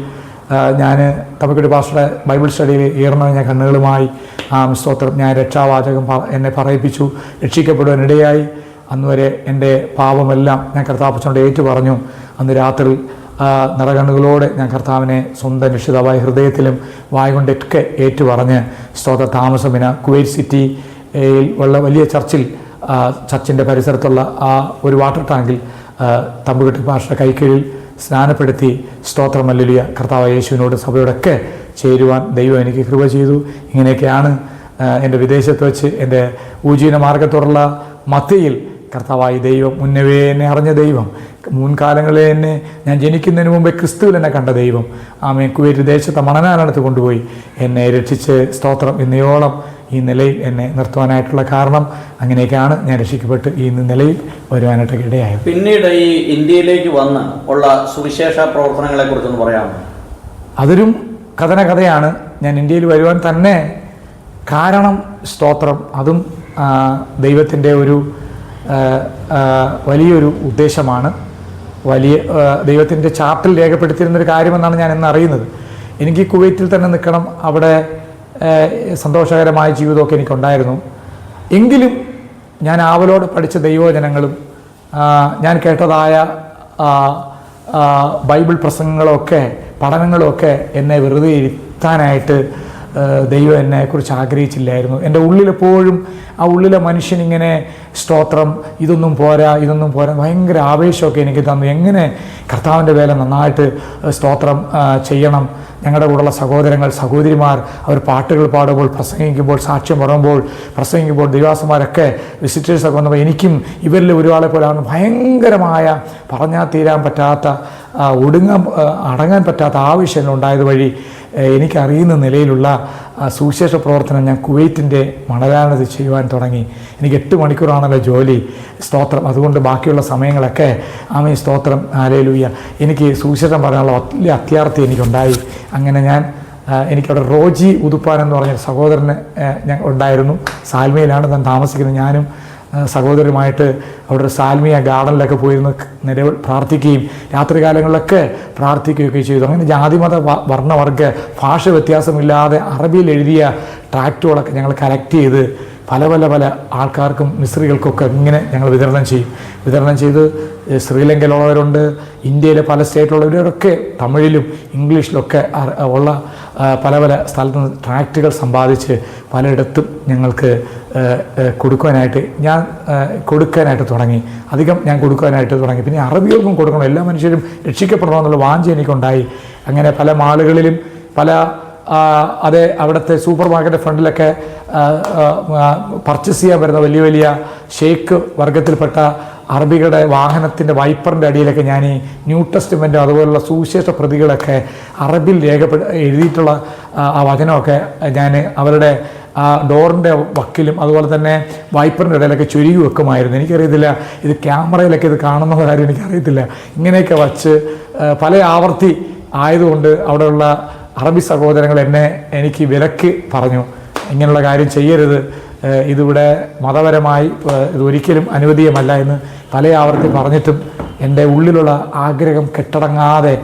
ഞാൻ തമ്പിക്കുട്ടി പാസ്റ്ററുടെ ബൈബിൾ സ്റ്റഡിയിൽ ഞാൻ കണ്ണുകളുമായി സ്തോത്രം, ഞാൻ രക്ഷാവാചകം എന്നെ പറയിപ്പിച്ചു, രക്ഷിക്കപ്പെടുവാനിടയായി. അന്ന് വരെ എൻ്റെ പാപമെല്ലാം ഞാൻ കർത്താപ്പച്ചനോട് ഏറ്റു പറഞ്ഞു. അന്ന് രാത്രി നിറകണ്ണുകളോടെ ഞാൻ കർത്താവിനെ സ്വന്തം രക്ഷിതാവായ ഹൃദയത്തിലും വായ കൊണ്ടൊക്കെ ഏറ്റു പറഞ്ഞ് സ്തോത്ര താമസമിന കുവൈറ്റ് സിറ്റിയിൽ ഉള്ള വലിയ ചർച്ചിൻ്റെ പരിസരത്തുള്ള ആ ഒരു വാട്ടർ ടാങ്കിൽ തമ്പുകുട്ടി പാസ്റ്ററുടെ കൈക്കീഴിൽ സ്നാനപ്പെടുത്തി സ്തോത്രം ഹല്ലേലൂയ കർത്താവ് യേശുവിനോട് സഭയോടൊക്കെ ചേരുവാൻ ദൈവം എനിക്ക് കൃപ ചെയ്തു. ഇങ്ങനെയൊക്കെയാണ് എൻ്റെ വിദേശത്ത് വെച്ച് എൻ്റെ ഊജീന മാർഗത്തോടുള്ള മധ്യയിൽ കർത്താവായി ദൈവം, മുന്നവേ എന്നെ അറിഞ്ഞ ദൈവം, മുൻകാലങ്ങളിൽ എന്നെ ഞാൻ ജനിക്കുന്നതിന് മുമ്പേ ക്രിസ്തുവിൽ എന്നെ കണ്ട ദൈവം, കുവൈറ്റ് ദേശത്തെ മണനാനടുത്ത് കൊണ്ടുപോയി എന്നെ രക്ഷിച്ച് സ്തോത്രം ഇന്നയോളം ഈ നിലയിൽ എന്നെ നിർത്തുവാനായിട്ടുള്ള കാരണം അങ്ങനെയൊക്കെയാണ് ഞാൻ രക്ഷിക്കപ്പെട്ട് ഈ നിലയിൽ വരുവാനായിട്ടൊക്കെ ഇടയായത്. പിന്നീട് ഈ ഇന്ത്യയിലേക്ക് വന്ന് ഉള്ള സുവിശേഷ പ്രവർത്തനങ്ങളെ കുറിച്ചൊന്ന് പറയാമോ? അതൊരു കഥയാണ്. ഞാൻ ഇന്ത്യയിൽ വരുവാൻ തന്നെ കാരണം സ്തോത്രം, അതും ദൈവത്തിൻ്റെ ഒരു വലിയൊരു ഉദ്ദേശമാണ്. ദൈവത്തിൻ്റെ ചാർട്ടിൽ രേഖപ്പെടുത്തിയിരുന്നൊരു കാര്യമെന്നാണ് ഞാൻ ഇന്ന് അറിയുന്നത്. എനിക്ക് കുവൈറ്റിൽ തന്നെ നിൽക്കണം, അവിടെ സന്തോഷകരമായ ജീവിതമൊക്കെ എനിക്കുണ്ടായിരുന്നു. എങ്കിലും ഞാൻ ആവലോടെ പഠിച്ച ദൈവവചനങ്ങളും ഞാൻ കേട്ടതായ ബൈബിൾ പ്രസംഗങ്ങളൊക്കെ പഠനങ്ങളൊക്കെ എന്നെ വെറുതെ ഇരുത്താനായിട്ട് ദൈവം എന്നെക്കുറിച്ച് ആഗ്രഹിച്ചില്ലായിരുന്നു. എൻ്റെ ഉള്ളിലെപ്പോഴും ആ ഉള്ളിലെ മനുഷ്യനിങ്ങനെ സ്തോത്രം ഇതൊന്നും പോരാ ഭയങ്കര ആവേശമൊക്കെ എനിക്ക് തന്നു. എങ്ങനെ കർത്താവിൻ്റെ വേല നന്നായിട്ട് സ്തോത്രം ചെയ്യണം. ഞങ്ങളുടെ കൂടെയുള്ള സഹോദരങ്ങൾ സഹോദരിമാർ അവർ പാട്ടുകൾ പാടുമ്പോൾ, പ്രസംഗിക്കുമ്പോൾ, സാക്ഷ്യം പ്രസംഗിക്കുമ്പോൾ ദൈവാസന്മാരൊക്കെ വിസിറ്റേഴ്സൊക്കെ വന്നപ്പോൾ എനിക്കും ഇവരിൽ ഒരാളെ പോലെയാണ് ഭയങ്കരമായ പറഞ്ഞാൽ തീരാൻ പറ്റാത്ത അടങ്ങാൻ പറ്റാത്ത ആവശ്യങ്ങളുണ്ടായത് വഴി എനിക്കറിയുന്ന നിലയിലുള്ള സുവിശേഷ പ്രവർത്തനം ഞാൻ കുവൈറ്റിൻ്റെ മണലാനത് ചെയ്യുവാൻ തുടങ്ങി. എനിക്ക് 8 മണിക്കൂറാണല്ലോ ജോലി, സ്തോത്രം. അതുകൊണ്ട് ബാക്കിയുള്ള സമയങ്ങളൊക്കെ ആമേ സ്തോത്രം ഹല്ലേലൂയ എനിക്ക് സുവിശേഷം പറയാനുള്ള വലിയ അത്യാർത്ഥി എനിക്കുണ്ടായി. അങ്ങനെ എനിക്കവിടെ റോജി ഉതുപ്പാൻ എന്ന് പറഞ്ഞ സഹോദരന് ഞാൻ ഉണ്ടായിരുന്നു. സാൽമയിലാണ് താൻ താമസിക്കുന്നത്. ഞാനും സഹോദരരുമായിട്ട് അവിടെ ഒരു സാൽമിയ ഗാർഡനിലൊക്കെ പോയിരുന്ന് നിലവിൽ പ്രാർത്ഥിക്കുകയും രാത്രികാലങ്ങളിലൊക്കെ പ്രാർത്ഥിക്കുകയൊക്കെ ചെയ്തു. അങ്ങനെ ജാതിമത വർണ്ണവർഗ ഭാഷ വ്യത്യാസമില്ലാതെ അറബിയിൽ എഴുതിയ ട്രാക്റ്റുകളൊക്കെ ഞങ്ങൾ കളക്ട് ചെയ്ത് പല ആൾക്കാർക്കും മിസ്രികൾക്കൊക്കെ ഇങ്ങനെ ഞങ്ങൾ വിതരണം ചെയ്ത് ശ്രീലങ്കയിലുള്ളവരുണ്ട്, ഇന്ത്യയിലെ പല സ്റ്റേറ്റിലുള്ളവരൊക്കെ തമിഴിലും ഇംഗ്ലീഷിലൊക്കെ ഉള്ള പല സ്ഥലത്ത് നിന്ന് ട്രാക്റ്റുകൾ സമ്പാദിച്ച് പലയിടത്തും ഞങ്ങൾക്ക് കൊടുക്കാനായിട്ട് തുടങ്ങി. ഞാൻ കൊടുക്കാനായിട്ട് തുടങ്ങി. പിന്നെ അറബികൾക്കും കൊടുക്കണം, എല്ലാ മനുഷ്യരും രക്ഷിക്കപ്പെടണമെന്നുള്ള വാഞ്ച എനിക്കുണ്ടായി. അങ്ങനെ പല മാളുകളിലും അവിടുത്തെ സൂപ്പർ മാർക്കറ്റ് ഫ്രണ്ടിലൊക്കെ പർച്ചേസ് ചെയ്യാൻ വരുന്ന വലിയ ഷെയ്ഖ് വർഗത്തിൽപ്പെട്ട അറബികളുടെ വാഹനത്തിൻ്റെ വൈപ്പറിൻ്റെ അടിയിലൊക്കെ ഞാൻ ഈ ന്യൂ ടെസ്റ്റ്മെൻറ്റും അതുപോലുള്ള സുവിശേഷ പ്രതികളൊക്കെ അറബിയിൽ എഴുതിയിട്ടുള്ള ആ വചനമൊക്കെ ഞാൻ അവരുടെ ആ ഡോറിൻ്റെ വക്കിലും അതുപോലെ തന്നെ വൈപ്പറിൻ്റെ ഇടയിലൊക്കെ ചുരുങ്ങി വെക്കുമായിരുന്നു. എനിക്കറിയത്തില്ല ഇത് ക്യാമറയിലൊക്കെ ഇത് കാണുന്ന കാര്യം എനിക്കറിയത്തില്ല. ഇങ്ങനെയൊക്കെ വച്ച് പല ആവർത്തി ആയതുകൊണ്ട് അവിടെയുള്ള അറബി സഹോദരങ്ങൾ എനിക്ക് വിലക്ക് പറഞ്ഞു, ഇങ്ങനെയുള്ള കാര്യം ചെയ്യരുത്, ഇതിവിടെ മതപരമായി ഇതൊരിക്കലും അനുവദീയമല്ല എന്ന് പല ആവർത്തി പറഞ്ഞിട്ടും എൻ്റെ ഉള്ളിലുള്ള ആഗ്രഹം കെട്ടടങ്ങാതെ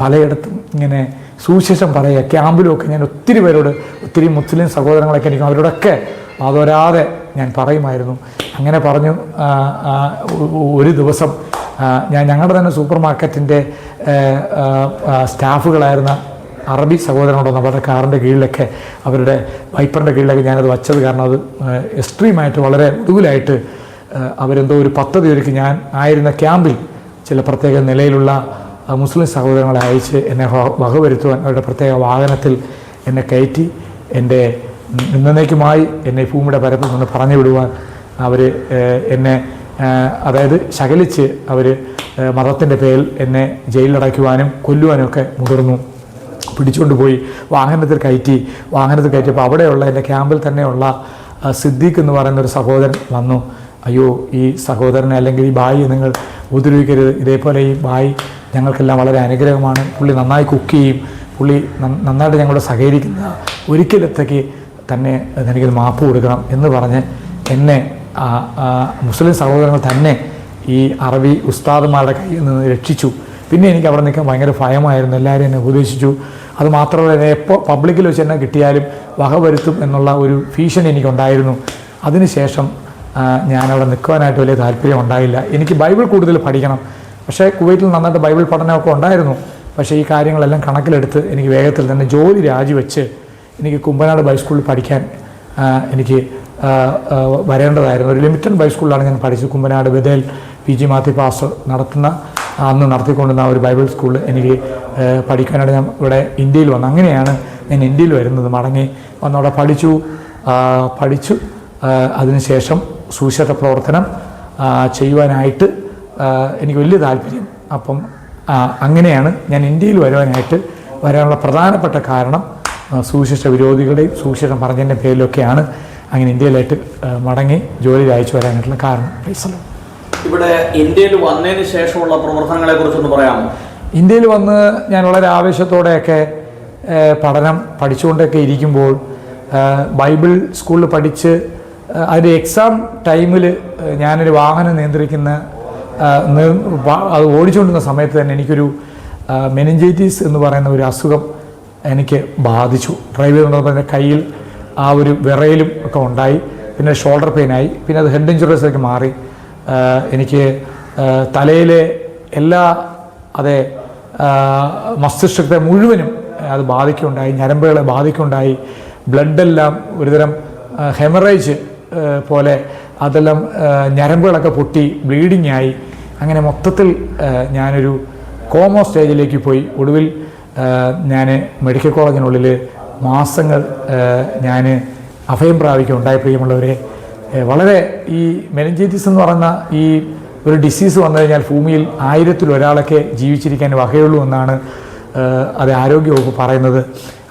പലയിടത്തും ഇങ്ങനെ സുവിശേഷം പറയുക. ക്യാമ്പിലുമൊക്കെ ഞാൻ ഒത്തിരി പേരോട്, ഒത്തിരി മുസ്ലിം സഹോദരങ്ങളൊക്കെ എനിക്ക് അവരോടൊക്കെ വാതോരാതെ ഞാൻ പറയുമായിരുന്നു. അങ്ങനെ പറഞ്ഞു. ഒരു ദിവസം ഞങ്ങളുടെ തന്നെ സൂപ്പർ മാർക്കറ്റിൻ്റെ സ്റ്റാഫുകളായിരുന്ന അറബി സഹോദരനോടൊന്ന് അവരുടെ കാറിൻ്റെ കീഴിലൊക്കെ, അവരുടെ വൈപ്പറിൻ്റെ കീഴിലൊക്കെ ഞാനത് വച്ചത്. കാരണം അത് എക്സ്ട്രീമായിട്ട് വളരെ ഒടുവിലായിട്ട് അവരെന്തോ ഒരു പദ്ധതി ഒരുക്കി ഞാൻ ആയിരുന്ന ക്യാമ്പിൽ ചില പ്രത്യേക നിലയിലുള്ള മുസ്ലിം സഹോദരങ്ങളെ അയച്ച് എന്നെ വകവരുത്തുവാൻ അവരുടെ പ്രത്യേക വാഹനത്തിൽ എന്നെ കയറ്റി എൻ്റെ എന്നേക്കുമായി എന്നെ ഭൂമിയുടെ പരപ്പിൽ നിന്ന് പറഞ്ഞു വിടുവാൻ അവർ എന്നെ, അതായത് ശകലിച്ച് അവർ മതത്തിൻ്റെ പേരിൽ എന്നെ ജയിലിലടയ്ക്കുവാനും കൊല്ലുവാനും ഒക്കെ മുതിർന്നു. പിടിച്ചുകൊണ്ട് പോയി വാഹനത്തിൽ കയറ്റിയപ്പോൾ അവിടെയുള്ള എൻ്റെ ക്യാമ്പിൽ തന്നെയുള്ള സിദ്ദീഖ് എന്ന് പറയുന്ന ഒരു സഹോദരൻ വന്നു. അയ്യോ, ഈ സഹോദരനെ അല്ലെങ്കിൽ ഈ ബായി നിങ്ങൾ ഉപദ്രവിക്കരുത്, ഇതേപോലെ ഈ ബായി ഞങ്ങൾക്കെല്ലാം വളരെ അനുഗ്രഹമാണ്, പുള്ളി നന്നായി കുക്ക് ചെയ്യും, പുള്ളി നന്നായിട്ട് ഞങ്ങളോട് സഹകരിക്കുന്ന, ഒരിക്കലത്തേക്ക് തന്നെ എനിക്കത് മാപ്പ് കൊടുക്കണം എന്ന് പറഞ്ഞ് എന്നെ മുസ്ലിം സഹോദരങ്ങൾ തന്നെ ഈ അറബി ഉസ്താദുമാരുടെ കയ്യിൽ നിന്ന് രക്ഷിച്ചു. പിന്നെ എനിക്ക് അവിടെ നിൽക്കാൻ ഭയങ്കര ഭയമായിരുന്നു. എല്ലാവരും എന്നെ ഉപദേശിച്ചു. അത് മാത്രമല്ല, എന്നെ എപ്പോൾ പബ്ലിക്കിൽ വെച്ച് എന്നെ കിട്ടിയാലും വകവരുത്തും എന്നുള്ള ഒരു ഭീഷണി എനിക്കുണ്ടായിരുന്നു. അതിനുശേഷം ഞാനവിടെ നിൽക്കുവാനായിട്ട് വലിയ താല്പര്യം ഉണ്ടായില്ല. എനിക്ക് ബൈബിൾ കൂടുതൽ പഠിക്കണം. പക്ഷേ കുവൈറ്റിൽ നന്നായിട്ട് ബൈബിൾ പഠനമൊക്കെ ഉണ്ടായിരുന്നു. പക്ഷേ ഈ കാര്യങ്ങളെല്ലാം കണക്കിലെടുത്ത് എനിക്ക് വേഗത്തിൽ തന്നെ ജോലി രാജിവെച്ച് എനിക്ക് കുമ്പനാട് ബൈസ്കൂളിൽ പഠിക്കാൻ എനിക്ക് വരേണ്ടതായിരുന്നു. ഒരു ലിമിറ്റഡ് ബൈസ്കൂളിലാണ് ഞാൻ പഠിച്ചത്. കുമ്പനാട് ബദേൽ PG മാത്യു പാസ്റ്റർ അന്ന് നടത്തിക്കൊണ്ടിരുന്ന ഒരു ബൈബിൾ സ്കൂളിൽ എനിക്ക് പഠിക്കാനായിട്ട് ഞാൻ ഇവിടെ ഇന്ത്യയിൽ വന്നു. അങ്ങനെയാണ് ഞാൻ ഇന്ത്യയിൽ വരുന്നത്. മടങ്ങി വന്നവിടെ പഠിച്ചു. അതിനുശേഷം സുവിശേഷ പ്രവർത്തനം ചെയ്യുവാനായിട്ട് എനിക്ക് വലിയ താല്പര്യം. അപ്പം അങ്ങനെയാണ് ഞാൻ ഇന്ത്യയിൽ വരാനുള്ള പ്രധാനപ്പെട്ട കാരണം സുവിശേഷ വിരോധികളുടെയും സുവിശേഷം പറഞ്ഞതിൻ്റെ പേരിലൊക്കെയാണ് അങ്ങനെ ഇന്ത്യയിലായിട്ട് മടങ്ങി ജോലി അയച്ചു വരാനായിട്ടുള്ള കാരണം. ഇവിടെ ഇന്ത്യയിൽ വന്നതിന് ശേഷമുള്ള പ്രവർത്തനങ്ങളെ കുറിച്ചൊന്ന് പറയാമോ? ഇന്ത്യയിൽ വന്ന് ഞാൻ വളരെ ആവേശത്തോടെയൊക്കെ പഠിച്ചുകൊണ്ടൊക്കെ ഇരിക്കുമ്പോൾ ബൈബിൾ സ്കൂളിൽ പഠിച്ച് അതിൻ്റെ എക്സാം ടൈമിൽ ഞാനൊരു വാഹനം നിയന്ത്രിക്കുന്ന അത് ഓടിച്ചുകൊണ്ടിരുന്ന സമയത്ത് തന്നെ എനിക്കൊരു മെനിഞ്ചൈറ്റിസ് എന്ന് പറയുന്ന ഒരു അസുഖം എനിക്ക് ബാധിച്ചു. ഡ്രൈവ് ചെയ്തുകൊണ്ടിരുന്നപ്പോൾ എൻ്റെ കയ്യിൽ ആ ഒരു വിറയലും ഒക്കെ ഉണ്ടായി. പിന്നെ ഷോൾഡർ പെയിനായി. പിന്നെ അത് ഹെഡ് ഇഞ്ചുറീസിലേക്ക് മാറി. എനിക്ക് തലയിലെ എല്ലാ മസ്തിഷ്കത്തെ മുഴുവനും അത് ബാധിക്കുകയുണ്ടായി. ഞരമ്പുകളെ ബാധിക്കുകയുണ്ടായി. ബ്ലഡെല്ലാം ഒരുതരം ഹെമറേജ് പോലെ അതെല്ലാം ഞരമ്പുകളൊക്കെ പൊട്ടി ബ്ലീഡിങ് ആയി. അങ്ങനെ മൊത്തത്തിൽ ഞാനൊരു കോമോ സ്റ്റേജിലേക്ക് പോയി. ഒടുവിൽ ഞാൻ മെഡിക്കൽ കോളേജിനുള്ളിൽ മാസങ്ങൾ ഞാൻ അഭയം പ്രാപിക്കുകയുണ്ടായി. പ്രിയമുള്ളവരെ, വളരെ ഈ മെനിഞ്ചൈറ്റിസ് എന്ന് പറയുന്ന ഈ ഒരു ഡിസീസ് വന്നു കഴിഞ്ഞാൽ ഭൂമിയിൽ 1000-ൽ ഒരാളൊക്കെ ജീവിച്ചിരിക്കാൻ വകയുള്ളൂ എന്നാണ് അത് ആരോഗ്യവകുപ്പ് പറയുന്നത്.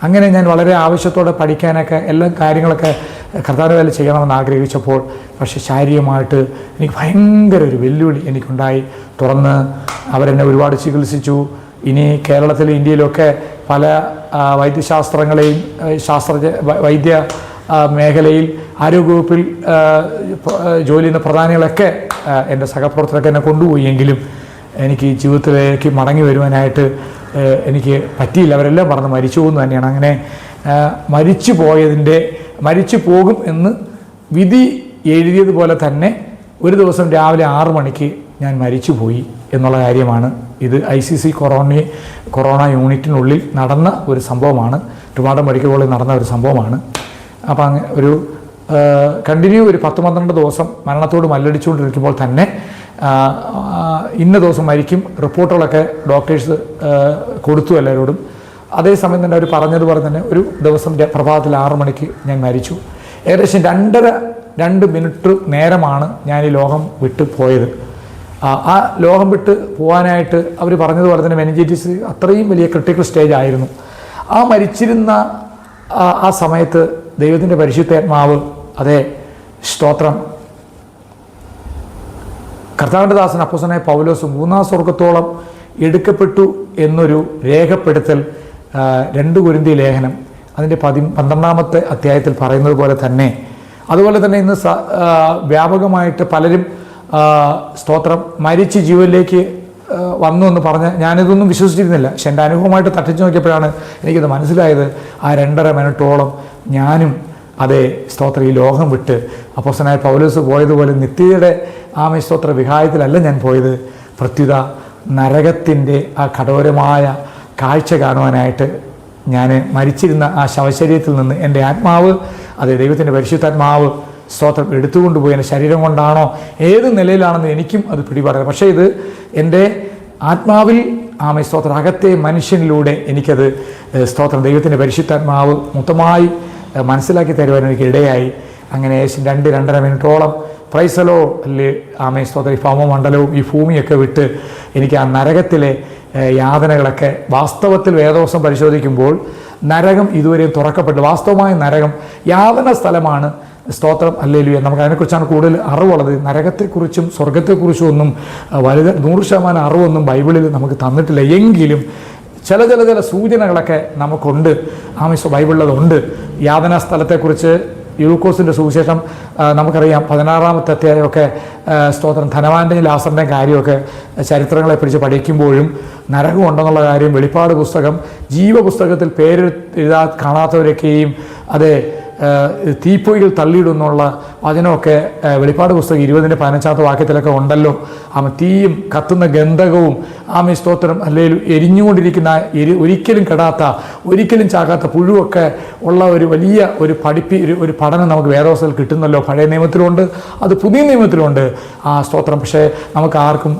അങ്ങനെ ഞാൻ വളരെ ആവശ്യത്തോടെ പഠിക്കാനൊക്കെ എല്ലാ കാര്യങ്ങളൊക്കെ കർത്താവിൻ്റെ വേല ചെയ്യണമെന്ന് ആഗ്രഹിച്ചപ്പോൾ പക്ഷേ ശാരീരികമായിട്ട് എനിക്ക് ഭയങ്കര ഒരു വെല്ലുവിളി എനിക്കുണ്ടായി. തുറന്ന് അവരെന്നെ ഒരുപാട് ചികിത്സിച്ചു. ഇനി കേരളത്തിലും ഇന്ത്യയിലൊക്കെ പല വൈദ്യശാസ്ത്രങ്ങളെയും വൈദ്യ മേഖലയിൽ ആരോഗ്യവകുപ്പിൽ ജോലി ചെയ്യുന്ന പ്രധാനികളൊക്കെ എൻ്റെ സഹപ്രവർത്തകരൊക്കെ എന്നെ കൊണ്ടുപോയി. എങ്കിലും എനിക്ക് ജീവിതത്തിലേക്ക് മടങ്ങി വരുവാനായിട്ട് എനിക്ക് പറ്റിയില്ല. അവരെല്ലാം പറഞ്ഞ് മരിച്ചു പോകുന്നു തന്നെയാണ്. അങ്ങനെ മരിച്ചു പോകും എന്ന് വിധി എഴുതിയതുപോലെ തന്നെ ഒരു ദിവസം രാവിലെ 6 മണിക്ക് ഞാൻ മരിച്ചുപോയി എന്നുള്ള കാര്യമാണ്. ഇത് ICC കൊറോണ യൂണിറ്റിനുള്ളിൽ നടന്ന ഒരു സംഭവമാണ്. ട്രിവാൻഡ്രം മെഡിക്കൽ കോളേജിൽ നടന്ന ഒരു സംഭവമാണ്. അപ്പം അങ്ങനെ ഒരു കണ്ടിന്യൂ ഒരു 10-12 ദിവസം മരണത്തോട് മല്ലടിച്ചുകൊണ്ടിരിക്കുമ്പോൾ തന്നെ ഇന്ന ദിവസം മരിക്കും റിപ്പോർട്ടുകളൊക്കെ ഡോക്ടേഴ്സ് കൊടുത്തു എല്ലാവരോടും. അതേസമയം തന്നെ അവർ പറഞ്ഞതുപോലെ തന്നെ ഒരു ദിവസം പ്രഭാതത്തിൽ 6 മണിക്ക് ഞാൻ മരിച്ചു. ഏകദേശം 2 മിനിറ്റ് നേരമാണ് ഞാൻ ഈ ലോകം വിട്ട് പോയത്. ആ ലോകം വിട്ട് പോകാനായിട്ട് അവർ പറഞ്ഞതുപോലെ തന്നെ മെനിഞ്ചൈറ്റിസ് അത്രയും വലിയ ക്രിട്ടിക്കൽ സ്റ്റേജ് ആയിരുന്നു. ആ മരിച്ചിരുന്ന ആ സമയത്ത് ദൈവത്തിൻ്റെ പരിശുദ്ധാത്മാവ്, അതേ സ്തോത്രം, കർത്താവിൻ്റെ ദാസൻ അപ്പോസ്തലനായ പൗലോസ് 3-ാം സ്വർഗത്തോളം എടുക്കപ്പെട്ടു എന്നൊരു രേഖപ്പെടുത്തൽ 2 കൊരിന്ത്യർ ലേഖനം അതിൻ്റെ 12-ാമത്തെ അധ്യായത്തിൽ പറയുന്നത് പോലെ തന്നെ അതുപോലെ തന്നെ ഇന്ന് വ്യാപകമായിട്ട് പലരും സ്തോത്രം മരിച്ച് ജീവനിലേക്ക് വന്നു എന്ന് പറഞ്ഞ് ഞാനിതൊന്നും വിശ്വസിച്ചിരുന്നില്ല. പക്ഷെ എൻ്റെ അനുഭവമായിട്ട് തട്ടിച്ചു നോക്കിയപ്പോഴാണ് എനിക്കിത് മനസ്സിലായത്. ആ 2.5 മിനിറ്റോളം ഞാനും അതേ സ്തോത്രം ഈ ലോകം വിട്ട് അപ്പോസ്തലനായ പൗലോസ് പോയതുപോലെ നിത്യതയുടെ സ്തോത്ര വിഹായത്തിലല്ല ഞാൻ പോയത്. പ്രത്യുത നരകത്തിൻ്റെ ആ കഠോരമായ കാഴ്ച കാണുവാനായിട്ട് ഞാൻ മരിച്ചിരുന്ന ആ ശവശരീരത്തിൽ നിന്ന് എൻ്റെ ആത്മാവ്, അതേ ദൈവത്തിൻ്റെ പരിശുദ്ധാത്മാവ് സ്തോത്രം എടുത്തുകൊണ്ടുപോയി. എൻ്റെ ശരീരം കൊണ്ടാണോ ഏത് നിലയിലാണെന്ന് എനിക്കും അത് പിടിപാടില്ല. പക്ഷേ ഇത് എൻ്റെ ആത്മാവിൽ സ്തോത്രം അകത്തെ മനുഷ്യനിലൂടെ എനിക്കത് സ്തോത്രം ദൈവത്തിൻ്റെ പരിശുദ്ധാത്മാവ് മൊത്തമായി മനസ്സിലാക്കി തരുവാൻ എനിക്ക് ഇടയായി. അങ്ങനെ 2-2.5 മിനിറ്റോളം പ്രൈസലോ അല്ലേ സ്തോത്രം ഈ ഭൗമമണ്ഡലവും ഈ ഭൂമിയൊക്കെ വിട്ട് എനിക്ക് ആ നരകത്തിലെ യാതനകളൊക്കെ വാസ്തവത്തിൽ വേദവസം പരിശോധിക്കുമ്പോൾ നരകം ഇതുവരെയും തുറക്കപ്പെട്ടു. വാസ്തവമായ നരകം യാതന സ്ഥലമാണ്. സ്തോത്രം ഹല്ലേലൂയ. നമുക്ക് അതിനെക്കുറിച്ചാണ് കൂടുതൽ അറിവുള്ളത്. നരകത്തെക്കുറിച്ചും സ്വർഗത്തെക്കുറിച്ചും ഒന്നും 100% അറിവൊന്നും ബൈബിളിൽ നമുക്ക് തന്നിട്ടില്ല. എങ്കിലും ചില സൂചനകളൊക്കെ നമുക്കുണ്ട്. ബൈബിളിലതുണ്ട്. യാതന സ്ഥലത്തെക്കുറിച്ച് യൂക്കോസിൻ്റെ സുവിശേഷം നമുക്കറിയാം. 16-ാമത്തെ അധ്യായമൊക്കെ സ്തോത്രം ധനവാന്റെയും ലാസറിൻ്റെയും കാര്യമൊക്കെ ചരിത്രങ്ങളെ പിടിച്ച് പഠിക്കുമ്പോഴും നരകം ഉണ്ടെന്നുള്ള കാര്യം വെളിപ്പാട് പുസ്തകം ജീവപുസ്തകത്തിൽ പേര് കാണാത്തവരൊക്കെയും അതേ തീപ്പൊയ്കൾ തള്ളിയിടുന്നുള്ള വചനമൊക്കെ വെളിപ്പാട് പുസ്തകം 20-15 വാക്യത്തിലൊക്കെ ഉണ്ടല്ലോ. തീയും കത്തുന്ന ഗന്ധകവും സ്തോത്രം അല്ലെങ്കിൽ എരിഞ്ഞുകൊണ്ടിരിക്കുന്ന ഒരിക്കലും കെടാത്ത ഒരിക്കലും ചാകാത്ത പുഴുവൊക്കെ ഉള്ള ഒരു വലിയ ഒരു പഠനം നമുക്ക് വേദവസ്തത്തിൽ കിട്ടുന്നല്ലോ. പഴയ നിയമത്തിലുണ്ട്, അത് പുതിയ നിയമത്തിലുണ്ട് സ്തോത്രം. പക്ഷേ നമുക്ക് ആർക്കും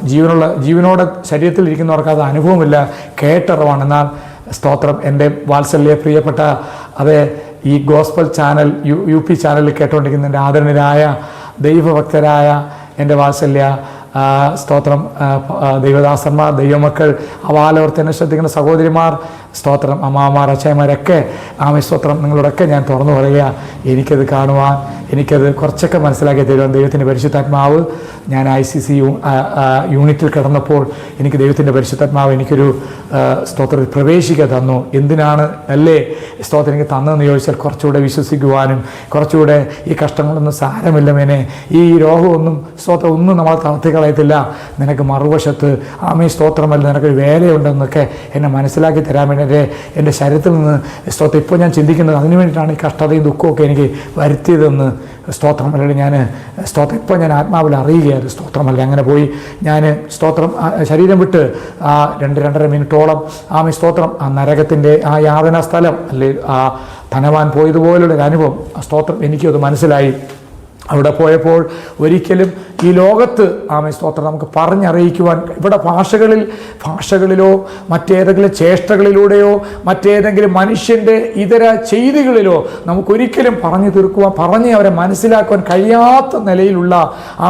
ജീവനോടെ ശരീരത്തിൽ ഇരിക്കുന്നവർക്ക് അത് അനുഭവമില്ല, കേട്ടറിവാണ്. എന്നാൽ സ്തോത്രം എൻ്റെ വാത്സല്യ പ്രിയപ്പെട്ട അതേ ഈ ഗോസ്പൽ ചാനൽ UP ചാനലിൽ കേട്ടുകൊണ്ടിരിക്കുന്ന എൻ്റെ ആദരണീയരായ ദൈവഭക്തരായ എൻ്റെ വാത്സല്യ സ്തോത്രം ദൈവദാസന്മാർ, ദൈവമക്കൾ, അവാലോർത്തനെ ശ്രദ്ധിക്കുന്ന സഹോദരിമാർ, സ്തോത്രം അമ്മാമാർ, അച്ഛന്മാരൊക്കെ സ്തോത്രം നിങ്ങളോടൊക്കെ ഞാൻ തുറന്നു പറയുക. എനിക്കത് കാണുവാൻ, എനിക്കത് കുറച്ചൊക്കെ മനസ്സിലാക്കി തരുവാൻ ദൈവത്തിൻ്റെ പരിശുദ്ധാത്മാവ്, ഞാൻ ICC യൂണിറ്റിൽ കിടന്നപ്പോൾ എനിക്ക് ദൈവത്തിൻ്റെ പരിശുദ്ധാത്മാവ് എനിക്കൊരു സ്തോത്രം പ്രവേശിക്കുക തന്നു. എന്തിനാണ് അല്ലേ സ്തോത്രം എനിക്ക് തന്നതെന്ന് ചോദിച്ചാൽ കുറച്ചുകൂടെ വിശ്വസിക്കുവാനും, കുറച്ചുകൂടെ ഈ കഷ്ടങ്ങളൊന്നും സാരമില്ല മേനെ, ഈ രോഗമൊന്നും സ്തോത്രം ഒന്നും നമ്മളെ തളർത്തിക്കളയത്തില്ല, നിനക്ക് മറുവശത്ത് സ്തോത്രമല്ല നിനക്കൊരു വേലയുണ്ടെന്നൊക്കെ എന്നെ മനസ്സിലാക്കി തരാൻ വേണ്ടി എൻ്റെ ശരീരത്തിൽ നിന്ന് സ്തോത്രം ഇപ്പോൾ ഞാൻ ചിന്തിക്കുന്നത് അതിനു വേണ്ടിയിട്ടാണ് ഈ കഷ്ടതയും ദുഃഖമൊക്കെ എനിക്ക് വരുത്തിയതെന്ന് സ്തോത്രമല്ല. ഞാൻ സ്തോത്രം ഇപ്പോൾ ഞാൻ ആത്മാവിൽ അറിയുകയായിരുന്നു. സ്തോത്രമല്ല അങ്ങനെ പോയി ഞാൻ സ്തോത്രം ശരീരം വിട്ട് 2-2.5 മിനിറ്റോളം സ്തോത്രം ആ നരകത്തിൻ്റെ ആ യാതന സ്ഥലം അല്ലെ ആ ധനവാൻ പോയതുപോലുള്ള ഒരു അനുഭവം സ്തോത്രം എനിക്കത് മനസ്സിലായി. അവിടെ പോയപ്പോൾ ഒരിക്കലും ഈ ലോകത്ത് സ്തോത്രം നമുക്ക് പറഞ്ഞറിയിക്കുവാൻ ഇവിടെ ഭാഷകളിലോ മറ്റേതെങ്കിലും ചേഷ്ടകളിലൂടെയോ മറ്റേതെങ്കിലും മനുഷ്യൻ്റെ ഇതര ചെയ്തികളിലോ നമുക്കൊരിക്കലും പറഞ്ഞു തീർക്കുവാൻ, പറഞ്ഞ് അവരെ മനസ്സിലാക്കുവാൻ കഴിയാത്ത നിലയിലുള്ള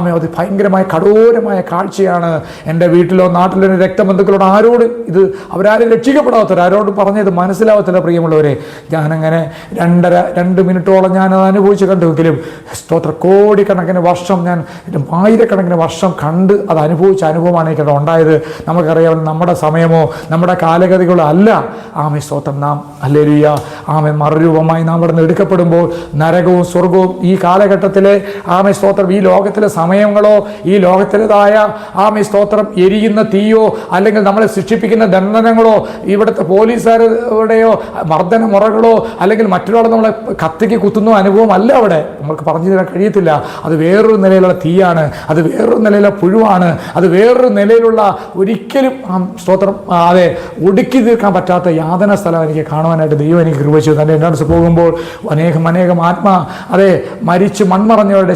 അത് ഭയങ്കരമായ കഠോരമായ കാഴ്ചയാണ്. എൻ്റെ വീട്ടിലോ നാട്ടിലോ രക്തബന്ധുക്കളോട് ആരോടും ഇത് അവരാരും രക്ഷിക്കപ്പെടാത്തവർ ആരോടും പറഞ്ഞത് മനസ്സിലാവത്തില്ല. പ്രിയമുള്ളവരെ, ഞാനങ്ങനെ 2 മിനിറ്റോളം ഞാനത് അനുഭവിച്ച് കണ്ടുവെങ്കിലും സ്തോത്രം കോടിക്കണക്കിന് വർഷം ഞാൻ 1000കണക്കിന് വർഷം കണ്ട് അത് അനുഭവിച്ച അനുഭവമാണ് എനിക്കത് ഉണ്ടായത്. നമുക്കറിയാം നമ്മുടെ സമയമോ നമ്മുടെ കാലഗതികളോ അല്ല സ്തോത്രം നാം ഹല്ലേലൂയ മറുരൂപമായി നാം ഇവിടെ നിന്ന് എടുക്കപ്പെടുമ്പോൾ നരകവും സ്വർഗവും ഈ കാലഘട്ടത്തിലെ സ്തോത്രം ഈ ലോകത്തിലെ സമയങ്ങളോ ഈ ലോകത്തിലേതായ സ്തോത്രം എരിയുന്ന തീയോ അല്ലെങ്കിൽ നമ്മളെ ശിക്ഷിപ്പിക്കുന്ന ദണ്ഡനങ്ങളോ ഇവിടുത്തെ പോലീസുകാരുടെയോ മർദ്ദന മുറകളോ അല്ലെങ്കിൽ മറ്റൊരാൾ നമ്മളെ കത്തിക്ക് കുത്തുന്ന അനുഭവം അല്ല. അവിടെ നമുക്ക് പറഞ്ഞു തരാൻ കഴിയത്തില്ല. അത് വേറൊരു നിലയിലുള്ള തീയാണ്, അത് വേറൊരു നിലയിലുള്ള പുഴുവാണ്, അത് വേറൊരു നിലയിലുള്ള ഒരിക്കലും സ്തോത്രം അതെ ഒടുക്കി തീർക്കാൻ പറ്റാത്ത യാതന സ്ഥലം എനിക്ക് കാണുവാനായിട്ട് ദൈവം എനിക്ക് കൃപ ചെയ്തു. എൻ്റെ അടുത്ത് പോകുമ്പോൾ അനേകം ആത്മാ അതെ മരിച്ച് മൺമറഞ്ഞവരുടെ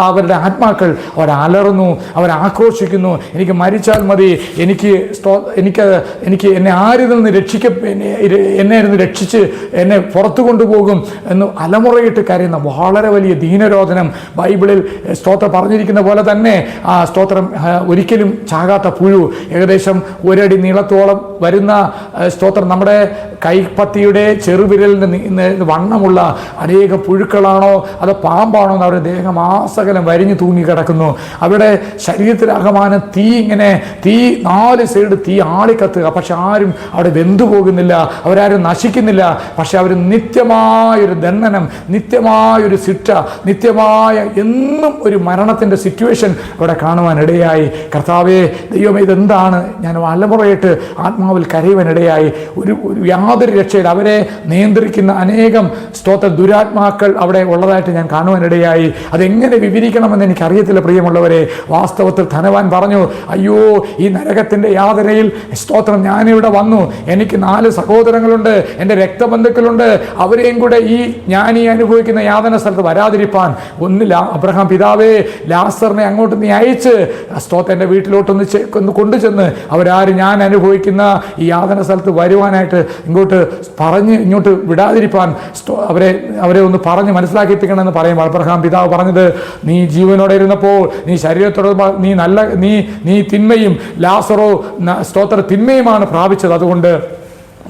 അവരുടെ ആത്മാക്കൾ അവരലറുന്നു, അവരാക്രോശിക്കുന്നു. എനിക്ക് മരിച്ചാൽ മതി, എനിക്ക് എന്നെ ആരിൽ നിന്ന് എന്നെ രക്ഷിച്ച് എന്നെ പുറത്തു കൊണ്ടുപോകും എന്ന് അലമുറയിട്ട് കരയുന്ന വളരെ വലിയ ദീനരോധനം ബൈബിളിൽ സ്തോത്രം പറഞ്ഞിരിക്കുന്ന അതുപോലെ തന്നെ സ്തോത്രം ഒരിക്കലും ചാകാത്ത പുഴു, ഏകദേശം 1 അടി നീളത്തോളം വരുന്ന സ്തോത്രം നമ്മുടെ കൈപ്പത്തിയുടെ ചെറുവിരലിന് വണ്ണമുള്ള അനേക പുഴുക്കളാണോ അതോ പാമ്പാണോ എന്ന് അവരുടെ ദേഹം ആസകലം വരിഞ്ഞു തൂങ്ങി കിടക്കുന്നു. അവരുടെ ശരീരത്തിലാകമാനം തീ 4 സൈഡ് തീ ആളിക്കത്തുക. പക്ഷെ ആരും അവിടെ വെന്തു പോകുന്നില്ല, അവരാരും നശിക്കുന്നില്ല. പക്ഷെ അവർ നിത്യമായൊരു ദണ്ഡനം, നിത്യമായൊരു ശിക്ഷ, നിത്യമായ എന്നും ഒരു മരണത്തിൻ്റെ സിറ്റുവേഷൻ അവിടെ കാണുവാനിടയായി. കർത്താവേ ദൈവമേ, ഇതെന്താണ്? ഞാൻ വലമുറയിട്ട് ആത്മാവിൽ കരയുവാനിടയായി. ഒരു യാതൊരു രക്ഷയിൽ അവരെ നിയന്ത്രിക്കുന്ന അനേകം സ്തോത്ര ദുരാത്മാക്കൾ അവിടെ ഉള്ളതായിട്ട് ഞാൻ കാണുവാനിടയായി. അതെങ്ങനെ വിവരിക്കണമെന്ന് എനിക്കറിയത്തില്ല പ്രിയമുള്ളവരെ. വാസ്തവത്തിൽ ധനവാൻ പറഞ്ഞു, അയ്യോ ഈ നരകത്തിൻ്റെ യാതനയിൽ സ്തോത്രം ഞാനിവിടെ വന്നു, എനിക്ക് 4 സഹോദരങ്ങളുണ്ട്, എൻ്റെ രക്തബന്ധുക്കളുണ്ട്, അവരെയും കൂടെ ഞാൻ അനുഭവിക്കുന്ന യാതന സ്ഥലത്ത് വരാതിരിപ്പാൻ ഒന്നില്ല. അബ്രഹാം പിതാവേ, ലാസറിനെ അങ്ങോട്ട് നീ അയച്ച് സ്തോത്രം എൻ്റെ വീട്ടിലോട്ടൊന്ന് കൊണ്ടുചെന്ന് അവരാരും ഞാൻ അനുഭവിക്കുന്ന ഈ യാതന സ്ഥലത്ത് വരുവാനായിട്ട് ഇങ്ങോട്ട് വിടാതിരിപ്പാൻ അവരെ ഒന്ന് പറഞ്ഞ് മനസ്സിലാക്കിപ്പിക്കണമെന്ന് പറയുമ്പോൾ അബ്രഹാം പിതാവ് പറഞ്ഞത്, നീ ജീവനോടെ ഇരുന്നപ്പോൾ നീ ശരീരത്തോട് നീ തിന്മയും ലാസറോ സ്തോത്ര തിന്മയുമാണ് പ്രാപിച്ചത്. അതുകൊണ്ട്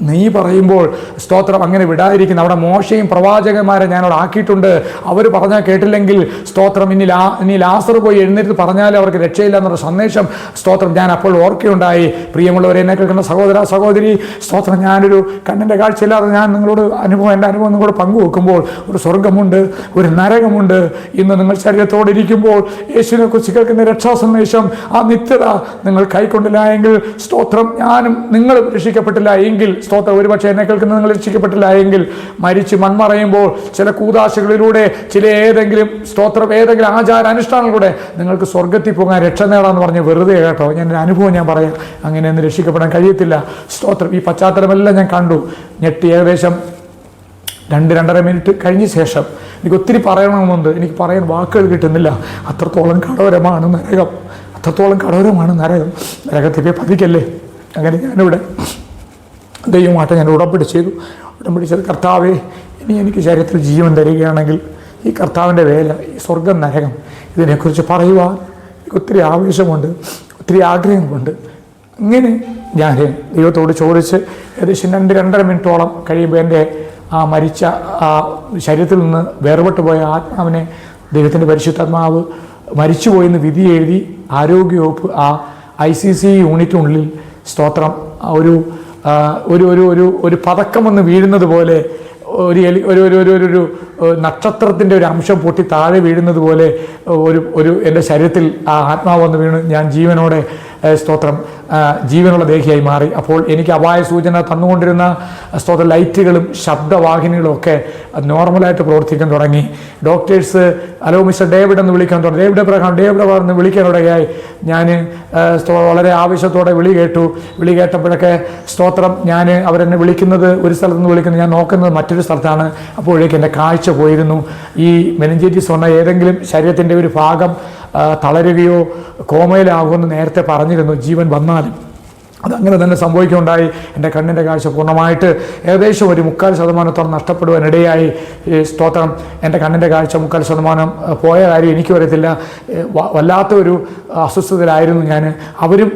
നീ പറയുമ്പോൾ സ്തോത്രം അങ്ങനെ വിടാതിരിക്കുന്നു. അവിടെ മോശയും പ്രവാചകന്മാരെ ഞാനവിടെ ആക്കിയിട്ടുണ്ട്. അവർ പറഞ്ഞാൽ കേട്ടില്ലെങ്കിൽ സ്തോത്രം ഇനി ലാസർ പോയി എഴുന്നേറ്റ് പറഞ്ഞാൽ അവർക്ക് രക്ഷയില്ല എന്നുള്ള സന്ദേശം സ്തോത്രം ഞാൻ അപ്പോൾ ഓർക്കുകയുണ്ടായി. പ്രിയമുള്ളവരെ, എന്നെ കേൾക്കുന്ന സഹോദര സഹോദരി, സ്തോത്രം ഞാനൊരു കണ്ണിൻ്റെ കാഴ്ചയില്ലാതെ ഞാൻ എൻ്റെ അനുഭവം നിങ്ങളോട് പങ്കുവെക്കുമ്പോൾ ഒരു സ്വർഗമുണ്ട്, ഒരു നരകമുണ്ട്. ഇന്ന് നിങ്ങൾ ശരീരത്തോടെ ഇരിക്കുമ്പോൾ യേശുവിനെ കുറിച്ച് കേൾക്കുന്ന രക്ഷാസന്ദേശം, ആ നിത്യത നിങ്ങൾ കൈക്കൊണ്ടില്ല എങ്കിൽ സ്തോത്രം ഞാനും നിങ്ങളും രക്ഷിക്കപ്പെട്ടില്ല എങ്കിൽ സ്തോത്രം ഒരുപക്ഷെ എന്നെ കേൾക്കുന്ന നിങ്ങൾ രക്ഷിക്കപ്പെട്ടില്ല എങ്കിൽ മരിച്ച് മൺമറയുമ്പോൾ ചില കൂതാശകളിലൂടെ ഏതെങ്കിലും ആചാര അനുഷ്ഠാനങ്ങളിലൂടെ നിങ്ങൾക്ക് സ്വർഗത്തിൽ പോകാൻ രക്ഷ നേടാമെന്ന് പറഞ്ഞ് വെറുതെ കേട്ടോ. ഞാൻ എൻ്റെ അനുഭവം ഞാൻ പറയാം. അങ്ങനെയൊന്നും രക്ഷിക്കപ്പെടാൻ കഴിയത്തില്ല. സ്തോത്രം ഈ പശ്ചാത്തലമെല്ലാം ഞാൻ കണ്ടു, ഞെട്ടി. ഏകദേശം 2-2.5 മിനിറ്റ് കഴിഞ്ഞ ശേഷം എനിക്ക് ഒത്തിരി പറയണമെന്നുണ്ട്, എനിക്ക് പറയാൻ വാക്കുകൾ കിട്ടുന്നില്ല. അത്രത്തോളം കടോരമാണ് നരകം, അത്രത്തോളം കടോരമാണ് നരകം. നരകത്തിൽ പോയി പതിക്കല്ലേ. അങ്ങനെ ഞാനിവിടെ ദൈവമായിട്ട് ഞാൻ ഉടമ്പടി ചെയ്തു. കർത്താവേ, ഇനി എനിക്ക് ശരീരത്തിൽ ജീവൻ തരികയാണെങ്കിൽ ഈ കർത്താവിൻ്റെ വേല, ഈ സ്വർഗം നരകം, ഇതിനെക്കുറിച്ച് പറയുവാൻ എനിക്ക് ഒത്തിരി ആവേശമുണ്ട്, ഒത്തിരി ആഗ്രഹമുണ്ട്. അങ്ങനെ ഞാൻ ദൈവത്തോട് ചോദിച്ച് ഏകദേശം 2-2.5 മിനിറ്റോളം കഴിയുമ്പോൾ എൻ്റെ ആ മരിച്ച ആ ശരീരത്തിൽ നിന്ന് വേർപെട്ട് പോയ ആത്മാവിനെ ദൈവത്തിൻ്റെ പരിശുദ്ധാത്മാവ് മരിച്ചുപോയെന്ന് വിധി എഴുതി ആരോഗ്യവകുപ്പ് ആ ICC യൂണിറ്റിനുള്ളിൽ സ്തോത്രം ഒരു പതക്കം വന്ന് വീഴുന്നത് പോലെ ഒരു നക്ഷത്രത്തിൻ്റെ ഒരു അംശം പൊട്ടി താഴെ വീഴുന്നത് പോലെ എൻ്റെ ശരീരത്തിൽ ആ ആത്മാവ് വന്ന് വീണ് ഞാൻ ജീവനോടെ സ്തോത്രം ജീവനുള്ള ദേഹിയായി മാറി. അപ്പോൾ എനിക്ക് അപായ സൂചന തന്നുകൊണ്ടിരുന്ന സ്തോത്ര ലൈറ്റുകളും ശബ്ദവാഹിനികളും ഒക്കെ നോർമലായിട്ട് പ്രവർത്തിക്കാൻ തുടങ്ങി. ഡോക്ടേഴ്സ് ഹലോ മിസ്റ്റർ ഡേവിഡ് എന്ന് വിളിക്കാൻ തുടങ്ങി. ഡേവിഡ് എബ്രഹാം എന്ന് വിളിക്കാൻ തുടങ്ങിയായി. ഞാൻ വളരെ ആവശ്യത്തോടെ വിളി കേട്ടപ്പോഴൊക്കെ സ്തോത്രം ഞാൻ അവരെന്നെ വിളിക്കുന്നത് ഒരു സ്ഥലത്ത് നിന്ന് വിളിക്കുന്നത്, ഞാൻ നോക്കുന്നത് മറ്റൊരു സ്ഥലത്താണ്. അപ്പോഴേക്ക് എൻ്റെ കാഴ്ച പോയിരുന്നു. ഈ മെനിഞ്ചൈറ്റിസ് വന്ന ഏതെങ്കിലും ശരീരത്തിൻ്റെ ഒരു ഭാഗം തളരുകയോ കോമയിലാകുമെന്ന് നേരത്തെ പറഞ്ഞിരുന്നു. ജീവൻ വന്നാലും അതങ്ങനെ തന്നെ സംഭവിക്കുകയുണ്ടായി. എൻ്റെ കണ്ണിൻ്റെ കാഴ്ച പൂർണ്ണമായിട്ട് ഏകദേശം ഒരു 3/4% നഷ്ടപ്പെടുവാനിടയായി. സ്തോത്രം, എൻ്റെ കണ്ണിൻ്റെ കാഴ്ച 3/4% പോയ കാര്യം എനിക്ക് അറിയത്തില്ല. വല്ലാത്തൊരു അസ്വസ്ഥതയിലായിരുന്നു ഞാൻ. അവരും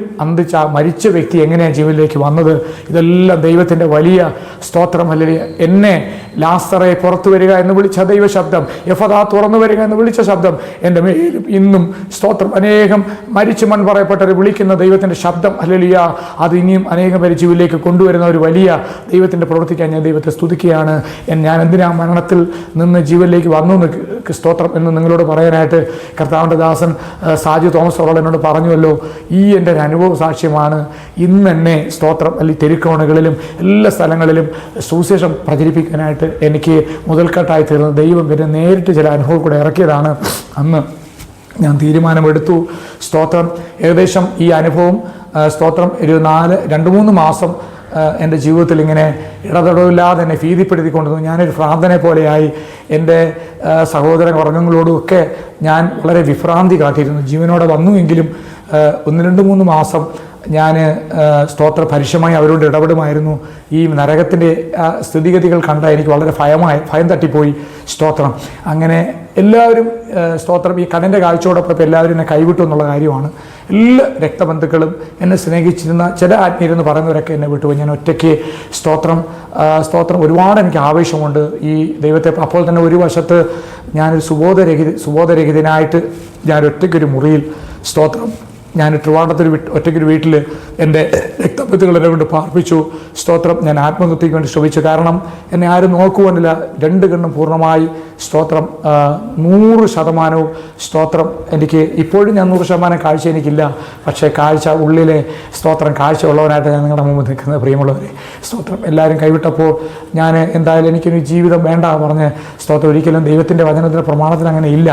മരിച്ച വ്യക്തി എങ്ങനെയാണ് ജീവനിലേക്ക് വന്നത്? ഇതെല്ലാം ദൈവത്തിൻ്റെ വലിയ സ്തോത്രം. അല്ലെങ്കിൽ എന്നെ ലാസറെ പുറത്തു വരിക എന്ന് വിളിച്ച ദൈവശബ്ദം, യഫദാ തുറന്നു വരിക എന്ന് വിളിച്ച ശബ്ദം എൻ്റെ മേലും ഇന്നും സ്തോത്രം അനേകം മരിച്ചു മൺ പറയപ്പെട്ടവരെ വിളിക്കുന്ന ദൈവത്തിൻ്റെ ശബ്ദം ഹല്ലേലൂയ, അത് ഇനിയും അനേകം പേര് ജീവനിലേക്ക് കൊണ്ടുവരുന്ന ഒരു വലിയ ദൈവത്തിൻ്റെ പ്രവർത്തിക്കാൻ ഞാൻ ദൈവത്തെ സ്തുതിക്കുകയാണ്. ഞാൻ എന്തിനാ മരണത്തിൽ നിന്ന് ജീവനിലേക്ക് വന്നു സ്തോത്രം എന്ന് നിങ്ങളോട് പറയാനായിട്ട് കർത്താവിൻ്റെ ദാസൻ സാജു തോമസ് എന്നോട് പറഞ്ഞുവല്ലോ. ഈ എൻ്റെ ഒരു അനുഭവ സാക്ഷ്യമാണ് ഇന്ന് എന്നെ സ്തോത്രം അല്ലെങ്കിൽ തെരുക്കോണുകളിലും എല്ലാ സ്ഥലങ്ങളിലും സുവിശേഷം പ്രചരിപ്പിക്കാനായിട്ട് എനിക്ക് മുതൽക്കെട്ടായി തീർന്നത്. ദൈവം പിന്നെ നേരിട്ട് ചില അനുഭവം കൂടെ ഇറക്കിയതാണ്. അന്ന് ഞാൻ തീരുമാനമെടുത്തു. സ്തോത്രം, ഏകദേശം ഈ അനുഭവം സ്തോത്രം 2-3 മാസം എൻ്റെ ജീവിതത്തിൽ ഇങ്ങനെ ഇടതടവില്ലാതെ എന്നെ ഭീതിപ്പെടുത്തിക്കൊണ്ടിരുന്നു. ഞാനൊരു ഭ്രാന്തനെ പോലെയായി. എൻ്റെ സഹോദര വർഗ്ഗങ്ങളോടുമൊക്കെ ഞാൻ വളരെ വിഭ്രാന്തി കാട്ടിയിരുന്നു. ജീവനോടെ വന്നുവെങ്കിലും 1-2-3 മാസം ഞാൻ സ്തോത്രം പരുഷമായി അവരോട് ഇടപെടുമായിരുന്നു. ഈ നരകത്തിൻ്റെ സ്ഥിതിഗതികൾ കണ്ട എനിക്ക് വളരെ ഭയം തട്ടിപ്പോയി. സ്തോത്രം അങ്ങനെ എല്ലാവരും സ്തോത്രം ഈ കണ്ണിൻ്റെ കാഴ്ചയോടൊപ്പം എല്ലാവരും എന്നെ കൈവിട്ടു എന്നുള്ള കാര്യമാണ്. എല്ലാ രക്തബന്ധുക്കളും എന്നെ സ്നേഹിച്ചിരുന്ന ചില ആത്മീയരെന്ന് പറയുന്നവരൊക്കെ എന്നെ വിട്ടുപോയി. ഞാൻ ഒറ്റയ്ക്ക് സ്തോത്രം ഒരുപാട് എനിക്ക് ആവേശമുണ്ട് ഈ ദൈവത്തെ. അപ്പോൾ തന്നെ ഒരു വശത്ത് ഞാനൊരു സുബോധരഹിതനായിട്ട് ഞാൻ ഒറ്റയ്ക്കൊരു മുറിയിൽ സ്തോത്രം ഞാൻ ട്രിവാൻഡ്രത്തൊരു ഒറ്റയ്ക്കൊരു വീട്ടിൽ എൻ്റെ രക്തബന്ധുക്കളെ കൊണ്ട് പാർപ്പിച്ചു. സ്തോത്രം ഞാൻ ആത്മഹത്യയ്ക്ക് വേണ്ടി ശ്രമിച്ചു. കാരണം എന്നെ ആരും നോക്കുവാനില്ല. 2 കണ്ണും പൂർണ്ണമായി സ്തോത്രം 100% സ്തോത്രം എനിക്ക് ഇപ്പോഴും ഞാൻ 100% കാഴ്ച എനിക്കില്ല. പക്ഷേ കാഴ്ച ഉള്ളിലെ സ്തോത്രം കാഴ്ച ഉള്ളവനായിട്ട് ഞാൻ നിങ്ങളുടെ മുമ്പ് നിൽക്കുന്നത്. പ്രിയമുള്ളവരെ സ്തോത്രം എല്ലാവരും കൈവിട്ടപ്പോൾ ഞാൻ എന്തായാലും എനിക്കൊരു ജീവിതം വേണ്ട പറഞ്ഞ് സ്തോത്രം ഒരിക്കലും ദൈവത്തിൻ്റെ വചനത്തിൻ്റെ പ്രമാണത്തിൽ അങ്ങനെ ഇല്ല.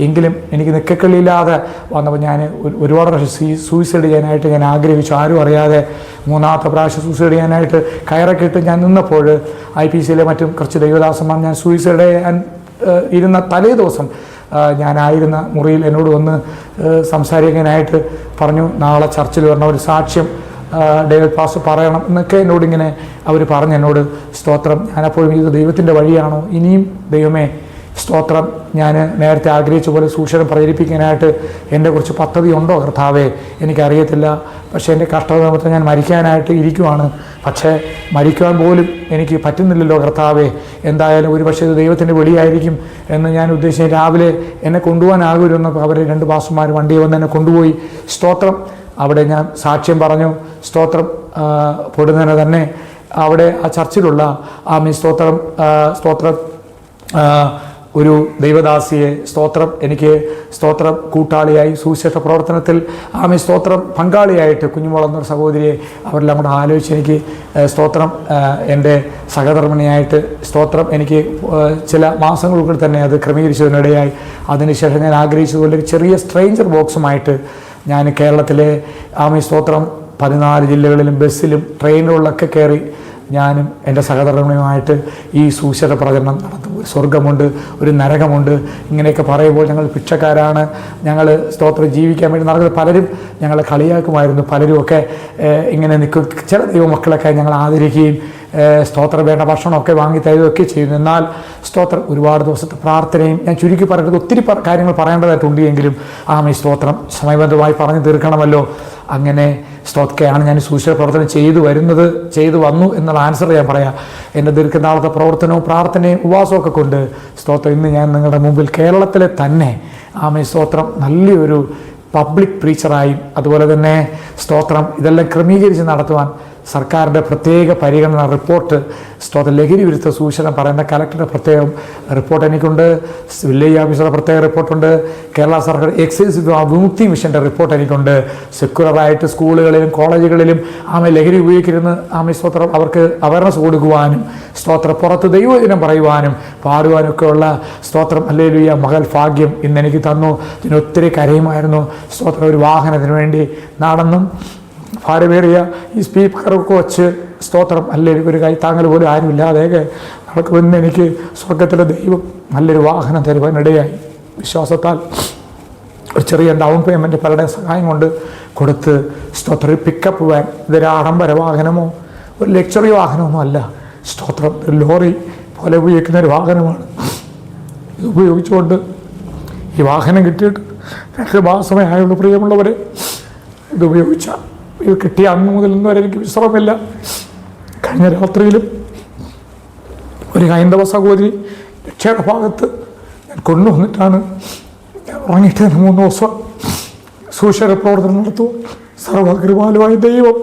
എങ്കിലും എനിക്ക് നിക്കക്കളിയില്ലാതെ വന്നപ്പോൾ ഞാൻ ഒരുപാട് സൂയിസൈഡ് ചെയ്യാനായിട്ട് ഞാൻ ആഗ്രഹിച്ചു. ആരും അറിയാതെ 3ാമത്തെ പ്രാവശ്യം സൂയിസൈഡ് ചെയ്യാനായിട്ട് കയറൊക്കെ ഇട്ട് ഞാൻ നിന്നപ്പോൾ IPCയിലെ മറ്റും കുറച്ച് ദൈവദാസന്മാർ ഞാൻ സൂയിസൈഡ് ചെയ്യാൻ ഇരുന്ന തലേ ദിവസം ഞാനായിരുന്ന മുറിയിൽ എന്നോട് വന്ന് സംസാരിക്കാനായിട്ട് പറഞ്ഞു. നാളെ ചർച്ചിൽ വരണം, ഒരു സാക്ഷ്യം ഡേവിഡ് പാസ്റ്റർ പറയണം എന്നൊക്കെ എന്നോടിങ്ങനെ അവർ പറഞ്ഞു എന്നോട്. സ്തോത്രം ഞാനപ്പോഴും ഇത് ദൈവത്തിൻ്റെ വഴിയാണോ? ഇനിയും ദൈവമേ സ്തോത്രം ഞാൻ നേരത്തെ ആഗ്രഹിച്ച പോലെ സുവിശേഷം പ്രചരിപ്പിക്കാനായിട്ട് എൻ്റെ കുറിച്ച് പദ്ധതി ഉണ്ടോ കർത്താവേ? എനിക്കറിയത്തില്ല. പക്ഷേ എൻ്റെ കഷ്ടനിമിത്തം ഞാൻ മരിക്കാനായിട്ട് ഇരിക്കുവാണ്. പക്ഷേ മരിക്കുവാൻ പോലും എനിക്ക് പറ്റുന്നില്ലല്ലോ കർത്താവേ. എന്തായാലും ഒരു പക്ഷേ ഇത് ദൈവത്തിൻ്റെ വെളിയായിരിക്കും എന്ന് ഞാൻ ഉദ്ദേശിച്ച രാവിലെ എന്നെ കൊണ്ടുപോകാനാകുമെന്നപ്പോൾ അവർ 2 പാസ്റ്റർമാർ വണ്ടിയിൽ വന്ന് എന്നെ കൊണ്ടുപോയി. സ്തോത്രം അവിടെ ഞാൻ സാക്ഷ്യം പറഞ്ഞു. സ്തോത്രം പൊടുന്നതിന് തന്നെ അവിടെ ആ ചർച്ചിലുള്ള സ്തോത്രം ഒരു ദൈവദാസിയെ സ്തോത്രം എനിക്ക് സ്തോത്രം കൂട്ടാളിയായി സുവിശേഷ പ്രവർത്തനത്തിൽ സ്തോത്രം പങ്കാളിയായിട്ട് കുഞ്ഞുമോൾ എന്നൊരു സഹോദരിയെ അവരെല്ലാം കൂടെ ആലോചിച്ച് എനിക്ക് സ്തോത്രം എൻ്റെ സഹധർമ്മിണിയായിട്ട് സ്തോത്രം എനിക്ക് ചില മാസങ്ങൾക്കുള്ളിൽ തന്നെ അത് ക്രമീകരിച്ചതിനിടയായി. അതിനുശേഷം ഞാൻ ആഗ്രഹിച്ചതുപോലെ ഒരു ചെറിയ സ്ട്രേഞ്ചർ ബോക്സുമായിട്ട് ഞാൻ കേരളത്തിലെ സ്തോത്രം 14 ജില്ലകളിലും ബസ്സിലും ട്രെയിനുകളിലൊക്കെ കയറി ഞാനും എൻ്റെ സഹധർമ്മിണിയുമായിട്ട് ഈ സുവിശേഷ പ്രചരണം നടത്തും. ഒരു സ്വർഗമുണ്ട്, ഒരു നരകമുണ്ട്, ഇങ്ങനെയൊക്കെ പറയുമ്പോൾ ഞങ്ങൾ ഭിക്ഷക്കാരാണ്, ഞങ്ങൾ സ്തോത്രം ജീവിക്കാൻ വേണ്ടി നടക്കുന്നത്. പലരും ഞങ്ങളെ കളിയാക്കുമായിരുന്നു. പലരുമൊക്കെ ഇങ്ങനെ നിൽക്കും. ചില ദൈവമക്കളൊക്കെ ഞങ്ങൾ ആദരിക്കുകയും സ്തോത്രം വേണ്ട ഭക്ഷണമൊക്കെ വാങ്ങി തരുകയൊക്കെ ചെയ്യുന്നു. എന്നാൽ സ്തോത്രം ഒരുപാട് ദിവസത്തെ പ്രാർത്ഥനയും ഞാൻ ചുരുക്കി പറയുന്നത് ഒത്തിരി കാര്യങ്ങൾ പറയേണ്ടതായിട്ടുണ്ട്. എങ്കിലും ഈ സ്തോത്രം സമയബന്ധമായി പറഞ്ഞു തീർക്കണമല്ലോ. അങ്ങനെ സ്തോത്രയാണ് ഞാൻ സുവിശേഷ പ്രവർത്തനം ചെയ്തു വന്നു എന്നുള്ള ആൻസർ ഞാൻ പറയാം. എൻ്റെ ദീർഘനാളത്തെ പ്രവർത്തനവും പ്രാർത്ഥനയും ഉപവാസമൊക്കെ കൊണ്ട് സ്തോത്രം ഇന്ന് ഞാൻ നിങ്ങളുടെ മുമ്പിൽ കേരളത്തിലെ തന്നെ സ്തോത്രം നല്ലൊരു പബ്ലിക് പ്രീച്ചറായും അതുപോലെ തന്നെ സ്തോത്രം ഇതെല്ലാം ക്രമീകരിച്ച് നടത്തുവാൻ സർക്കാരിൻ്റെ പ്രത്യേക പരിഗണന റിപ്പോർട്ട് സ്തോത്രം ലഹരി വിരുദ്ധ സൂചന പറയുന്ന കലക്ടറുടെ പ്രത്യേകം റിപ്പോർട്ട് എനിക്കുണ്ട്. വില്ലേജ് ഓഫീസറുടെ പ്രത്യേക റിപ്പോർട്ടുണ്ട്. കേരള സർക്കാർ എക്സൈസ് വിമുക്തി മിഷൻ്റെ റിപ്പോർട്ട് എനിക്കുണ്ട്. സെക്യുലറായിട്ട് സ്കൂളുകളിലും കോളേജുകളിലും ലഹരി ഉപയോഗിക്കരുന്ന് സ്തോത്രം അവർക്ക് അവയർനെസ് കൊടുക്കുവാനും സ്തോത്രം പുറത്ത് ദൈവവചനം പറയുവാനും പാടുവാനും ഒക്കെയുള്ള സ്തോത്രം ഹല്ലേലൂയ മകൾ ഭാഗ്യം ഇന്നെനിക്ക് തന്നു. ഇതിനൊത്തിരി കരയുമായിരുന്നു. സ്തോത്രം ഒരു വാഹനത്തിന് വേണ്ടി നടന്നും ഭാരമേറിയ ഈ സ്പീക്കറൊക്കെ വച്ച് സ്തോത്രം അല്ലെങ്കിൽ ഒരു കൈത്താങ്ങൽ പോലും ആരുമില്ലാതെയൊക്കെ നടക്കുമെന്ന് എനിക്ക് സ്വർഗത്തിലെ ദൈവം നല്ലൊരു വാഹനം തരുവാനിടയായി. വിശ്വാസത്താൽ ഒരു ചെറിയ ഡൗൺ പേയ്മെൻറ്റ് പലരുടെയും സഹായം കൊണ്ട് കൊടുത്ത് സ്തോത്രം പിക്കപ്പ് വാൻ, ഇതൊരു ആഡംബര വാഹനമോ ഒരു ലക്ഷറി വാഹനമൊന്നും അല്ല. സ്തോത്രം ഒരു ലോറി പോലെ ഉപയോഗിക്കുന്ന ഒരു വാഹനമാണ്. ഇത് ഉപയോഗിച്ചുകൊണ്ട് ഈ വാഹനം കിട്ടിയിട്ട് 2 മാസമേ ആയുള്ളൂ. പ്രിയമുള്ളവരെ, ഇത് കിട്ടിയ അന്ന് മുതൽ ഇന്ന് വരെ എനിക്ക് വിശ്രമമില്ല. കഴിഞ്ഞ രാത്രിയിലും ഒരു ഹൈന്ദവ സഹോദരി രക്ഷയുടെ ഭാഗത്ത് ഞാൻ കൊണ്ടുവന്നിട്ടാണ് ഞാൻ ഉറങ്ങിയിട്ട് 3 ദിവസം സുവിശേഷ പ്രവർത്തനം നടത്തുക. സർവകൃപാലുവായ ദൈവം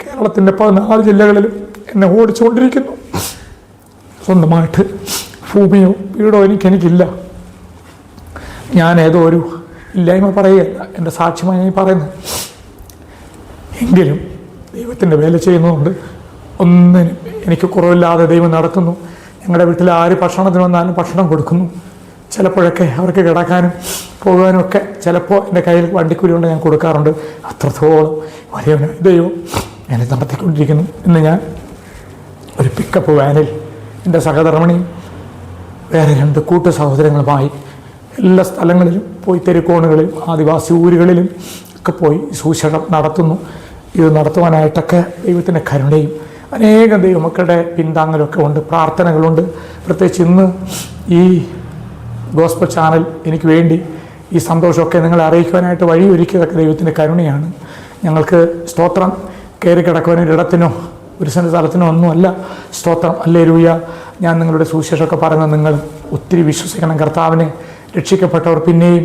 കേരളത്തിൻ്റെ 14 ജില്ലകളിലും എന്നെ ഓടിച്ചുകൊണ്ടിരിക്കുന്നു. സ്വന്തമായിട്ട് ഭൂമിയോ വീടോ എനിക്കില്ല. ഞാൻ ഏതോ ഒരു ഇല്ലായ്മ പറയുകയല്ല, എൻ്റെ സാക്ഷ്യമായി ഞാൻ പറയുന്നത്. എങ്കിലും ദൈവത്തിൻ്റെ വേല ചെയ്യുന്നതുകൊണ്ട് ഒന്നിനും എനിക്ക് കുറവില്ലാതെ ദൈവം നടത്തുന്നു. ഞങ്ങളുടെ വീട്ടിൽ ആര് ഭക്ഷണത്തിന് വന്നാലും ഭക്ഷണം കൊടുക്കുന്നു. ചിലപ്പോഴൊക്കെ അവർക്ക് കിടക്കാനും പോകാനും ഒക്കെ ചിലപ്പോൾ എൻ്റെ കയ്യിൽ വണ്ടിക്കൂലി കൊണ്ട് ഞാൻ കൊടുക്കാറുണ്ട്. അത്രത്തോളം വലിയ ദൈവം എന്നെ നടത്തിക്കൊണ്ടിരിക്കുന്നു. ഇന്ന് ഞാൻ ഒരു പിക്കപ്പ് വാനിൽ എൻ്റെ സഹധർമ്മിണിയും വേറെ 2 കൂട്ടു സഹോദരങ്ങളുമായി എല്ലാ സ്ഥലങ്ങളിലും പോയി, തെരുക്കോണുകളിലും ആദിവാസി ഊരുകളിലും ഒക്കെ പോയി സുവിശേഷം നടത്തുന്നു. ഇത് നടത്തുവാനായിട്ടൊക്കെ ദൈവത്തിൻ്റെ കരുണയും അനേകം ദൈവമക്കളുടെ പിന്താങ്ങലൊക്കെ ഉണ്ട്, പ്രാർത്ഥനകളുണ്ട്. പ്രത്യേകിച്ച് ഇന്ന് ഈ ഗോസ്പൽ ചാനൽ എനിക്ക് വേണ്ടി ഈ സന്തോഷമൊക്കെ നിങ്ങളെ അറിയിക്കുവാനായിട്ട് വഴിയൊരുക്കിയതൊക്കെ ദൈവത്തിൻ്റെ കരുണയാണ്. ഞങ്ങൾക്ക് സ്തോത്രം കയറി കിടക്കുവാനൊരു ഇടത്തിനോ ഒരു സെൻറ്റ് സ്ഥലത്തിനോ ഒന്നുമല്ല. സ്തോത്രം ഹല്ലേലൂയ. ഞാൻ നിങ്ങളുടെ സുവിശേഷമൊക്കെ പറയുന്നത് നിങ്ങൾ ഒത്തിരി വിശ്വസിക്കണം. കർത്താവിനെ രക്ഷിക്കപ്പെട്ടവർ പിന്നെയും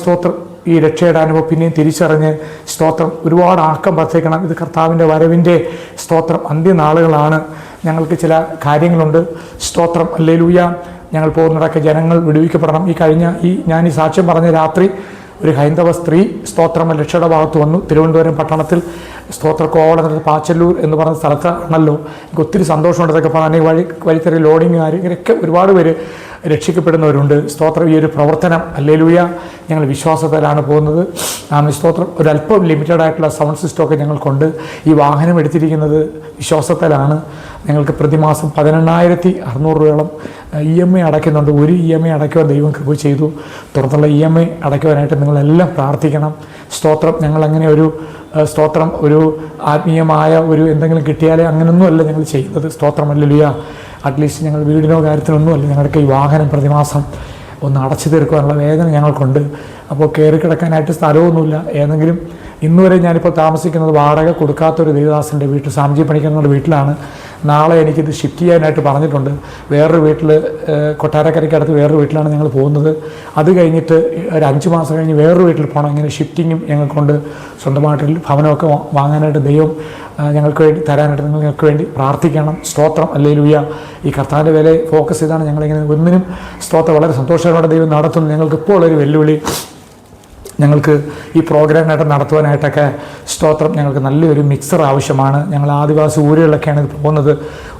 സ്തോത്രം ഈ രക്ഷയുടെ അനുഭവം പിന്നെയും തിരിച്ചറിഞ്ഞ് സ്തോത്രം ഒരുപാട് ആക്കം വർദ്ധിക്കണം. ഇത് കർത്താവിൻ്റെ വരവിൻ്റെ സ്തോത്രം അന്ത്യനാളുകളാണ്. ഞങ്ങൾക്ക് ചില കാര്യങ്ങളുണ്ട്. സ്തോത്രം ഹല്ലേലൂയ. ഞങ്ങൾ പോകുന്നിടക്കെ ജനങ്ങൾ വിടുവിക്കപ്പെടണം. ഞാൻ ഈ സാക്ഷ്യം പറഞ്ഞ രാത്രി ഒരു ഹൈന്ദവ സ്ത്രീ സ്തോത്രം രക്ഷയുടെ ഭാഗത്ത് വന്നു. തിരുവനന്തപുരം പട്ടണത്തിൽ സ്തോത്രക്കോളം പാച്ചല്ലൂർ എന്ന് പറഞ്ഞ സ്ഥലത്താണല്ലോ. എനിക്ക് ഒത്തിരി സന്തോഷമുണ്ട്. ഇതൊക്കെ പറഞ്ഞാൽ വഴിത്തറി ലോഡിങ്ങുകാർ ഇങ്ങനെയൊക്കെ ഒരുപാട് പേര് രക്ഷിക്കപ്പെടുന്നവരുണ്ട്. സ്തോത്രം ഈ ഒരു പ്രവർത്തനം ഹല്ലേലൂയ ഞങ്ങൾ വിശ്വാസത്തിലാണ് പോകുന്നത്. സ്തോത്രം ഒരല്പം ലിമിറ്റഡ് ആയിട്ടുള്ള സൗണ്ട് സിസ്റ്റമൊക്കെ ഞങ്ങൾക്കുണ്ട്. ഈ വാഹനം എടുത്തിരിക്കുന്നത് വിശ്വാസത്തിലാണ്. ഞങ്ങൾക്ക് പ്രതിമാസം 18,600 രൂപയോളം EMI അടയ്ക്കുന്നുണ്ട്. ഒരു EMI അടയ്ക്കുവാൻ ദൈവം കൃപ ചെയ്തു. തുടർന്നുള്ള EMI അടയ്ക്കുവാനായിട്ട് നിങ്ങളെല്ലാം പ്രാർത്ഥിക്കണം. സ്തോത്രം ഞങ്ങളങ്ങനെ ഒരു സ്തോത്രം ഒരു ആത്മീയമായ ഒരു എന്തെങ്കിലും കിട്ടിയാലേ അങ്ങനെയൊന്നുമല്ല ഞങ്ങൾ ചെയ്യുന്നത്. സ്തോത്രം ഹല്ലേലൂയ. അറ്റ്ലീസ്റ്റ് ഞങ്ങൾ വീടിനോ കാര്യത്തിനൊന്നുമല്ല. ഞങ്ങൾക്ക് ഈ വാഹനം പ്രതിമാസം ഒന്ന് അടച്ചു തീർക്കുവാനുള്ള വേദന ഞങ്ങൾക്കുണ്ട്. അപ്പോൾ കയറി കിടക്കാനായിട്ട് സ്ഥലമൊന്നുമില്ല. ഏതെങ്കിലും ഇന്നുവരെ ഞാനിപ്പോൾ താമസിക്കുന്നത് വാടക കൊടുക്കാത്തൊരു ദേവദാസൻ്റെ വീട്ടിൽ, സാംജി പണിക്കുന്നവരുടെ വീട്ടിലാണ്. നാളെ എനിക്കിത് ഷിഫ്റ്റ് ചെയ്യാനായിട്ട് പറഞ്ഞിട്ടുണ്ട്. വേറൊരു വീട്ടിൽ കൊട്ടാരക്കരയ്ക്കടുത്ത് വേറൊരു വീട്ടിലാണ് ഞങ്ങൾ പോകുന്നത്. അത് കഴിഞ്ഞിട്ട് ഒരു 5 മാസം കഴിഞ്ഞ് വേറൊരു വീട്ടിൽ പോകണം. ഇങ്ങനെ ഷിഫ്റ്റിങ്ങും ഞങ്ങൾക്കുണ്ട്. സ്വന്തമായിട്ട് ഭവനമൊക്കെ വാങ്ങാനായിട്ട് ദൈവം ഞങ്ങൾക്ക് വേണ്ടി തരാനായിട്ട് നിങ്ങൾക്ക് വേണ്ടി പ്രാർത്ഥിക്കണം. സ്തോത്രം ഹല്ലേലൂയ. ഈ കർത്താവിൻ്റെ വില ഫോക്കസ് ചെയ്താണ് ഞങ്ങളിങ്ങനെ ഒന്നിനും സ്തോത്രം വളരെ സന്തോഷകരമായിട്ട് ദൈവം നടത്തുന്നു. ഞങ്ങൾക്ക് ഇപ്പോൾ ഉള്ളൊരു വെല്ലുവിളി, ഞങ്ങൾക്ക് ഈ പ്രോഗ്രാമായിട്ട് നടത്തുവാനായിട്ടൊക്കെ സ്തോത്രം ഞങ്ങൾക്ക് നല്ലൊരു മിക്സർ ആവശ്യമാണ്. ഞങ്ങൾ ആദിവാസി ഊരുകളിലൊക്കെയാണ് ഇത് പോകുന്നത്.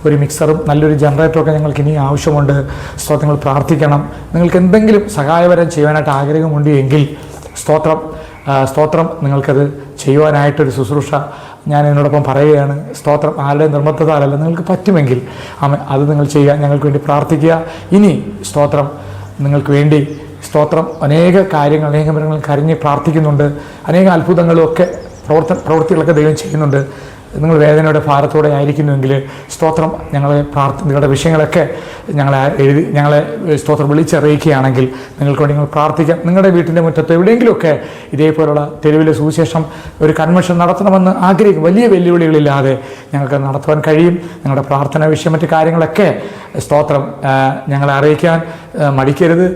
ഒരു മിക്സറും നല്ലൊരു ജനറേറ്ററൊക്കെ ഞങ്ങൾക്ക് ഇനി ആവശ്യമുണ്ട്. സ്തോത്രങ്ങൾ പ്രാർത്ഥിക്കണം. നിങ്ങൾക്ക് എന്തെങ്കിലും സഹായപരം ചെയ്യുവാനായിട്ട് ആഗ്രഹമുണ്ട് എങ്കിൽ സ്തോത്രം നിങ്ങൾക്കത് ചെയ്യുവാനായിട്ടൊരു ശുശ്രൂഷ ഞാൻ എന്നോടൊപ്പം പറയുകയാണ്. സ്തോത്രം ആരുടെ നിർബന്ധത്താലല്ല, നിങ്ങൾക്ക് പറ്റുമെങ്കിൽ അത് നിങ്ങൾ ചെയ്യുക. ഞങ്ങൾക്ക് വേണ്ടി പ്രാർത്ഥിക്കുക. ഇനി സ്തോത്രം നിങ്ങൾക്ക് വേണ്ടി സ്തോത്രം അനേക കാര്യങ്ങൾ അനേകം മരങ്ങൾ കരഞ്ഞ് പ്രാർത്ഥിക്കുന്നുണ്ട്. അനേകം അത്ഭുതങ്ങളും ഒക്കെ പ്രവൃത്തികളൊക്കെ ദൈവം ചെയ്യുന്നുണ്ട്. നിങ്ങൾ വേദനയുടെ ഭാരത്തോടെ ആയിരിക്കുന്നുവെങ്കിൽ സ്തോത്രം നിങ്ങളുടെ വിഷയങ്ങളൊക്കെ ഞങ്ങളെ സ്തോത്രം വിളിച്ചറിയിക്കുകയാണെങ്കിൽ നിങ്ങൾക്ക് വേണ്ടി നിങ്ങൾ പ്രാർത്ഥിക്കാം. നിങ്ങളുടെ വീട്ടിൻ്റെ മുറ്റത്ത് എവിടെയെങ്കിലുമൊക്കെ ഇതേപോലുള്ള തെരുവിലെ സുവിശേഷം ഒരു കൺവെൻഷൻ നടത്തണമെന്ന് ആഗ്രഹിക്കും. വലിയ വെല്ലുവിളികളില്ലാതെ ഞങ്ങൾക്ക് നടത്തുവാൻ കഴിയും. നിങ്ങളുടെ പ്രാർത്ഥന വിഷയം മറ്റു കാര്യങ്ങളൊക്കെ സ്തോത്രം ഞങ്ങളെ അറിയിക്കാൻ മടിക്കരുത്.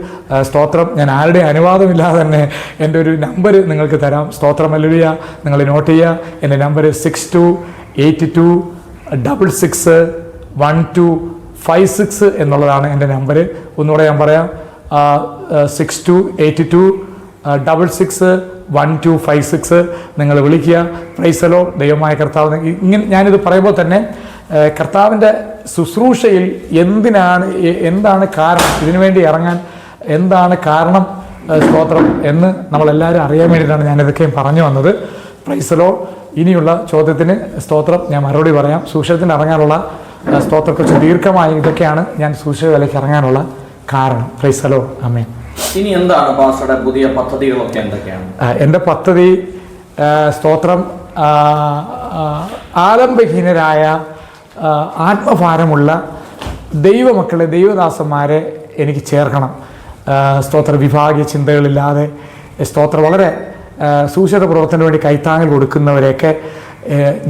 സ്തോത്രം ഞാൻ ആരുടെ അനുവാദമില്ലാതെ തന്നെ എൻ്റെ ഒരു നമ്പർ നിങ്ങൾക്ക് തരാം. സ്തോത്രം ഹല്ലേലൂയ. നിങ്ങൾ നോട്ട് ചെയ്യുക. എൻ്റെ നമ്പർ 6282661256 എന്നുള്ളതാണ് എൻ്റെ നമ്പർ. ഒന്നുകൂടെ ഞാൻ പറയാം, 6282661256 നിങ്ങൾ വിളിക്കുക. Price the Lord. ദൈവമായ കർത്താവ് ഇങ്ങനെ ഞാനിത് പറയുമ്പോൾ തന്നെ കർത്താവിൻ്റെ ശുശ്രൂഷയിൽ എന്താണ് കാരണം, ഇതിനുവേണ്ടി ഇറങ്ങാൻ എന്താണ് കാരണം സ്തോത്രം എന്ന് നമ്മളെല്ലാവരും അറിയാൻ വേണ്ടിയിട്ടാണ് ഞാനിതൊക്കെയും പറഞ്ഞു വന്നത്. Price the Lord. ഇനിയുള്ള ചോദ്യത്തിന് സ്തോത്രം ഞാൻ മറുപടി പറയാം. സുവിശേഷത്തിന് ഇറങ്ങാനുള്ള സ്തോത്രം കുറച്ച് ദീർഘമായി ഇതൊക്കെയാണ് ഞാൻ സുവിശേഷ വിലയ്ക്ക് ഇറങ്ങാനുള്ള കാരണം. Praise the lord. ആമേൻ. ഇനി എന്താണ് പാസ്റ്ററുടെ പുതിയ പദ്ധതികളൊക്കെ എന്തൊക്കെയാണ്? എൻ്റെ പദ്ധതി സ്തോത്രം ആലംബഹീനരായ ആത്മഭാരമുള്ള ദൈവമക്കളെ, ദൈവദാസന്മാരെ എനിക്ക് ചേർക്കണം. സ്തോത്ര വിഭാഗീയ ചിന്തകളില്ലാതെ സ്തോത്രം വളരെ സുവിശേഷ പ്രവർത്തനത്തിന് വേണ്ടി കൈത്താങ്ങൽ കൊടുക്കുന്നവരെയൊക്കെ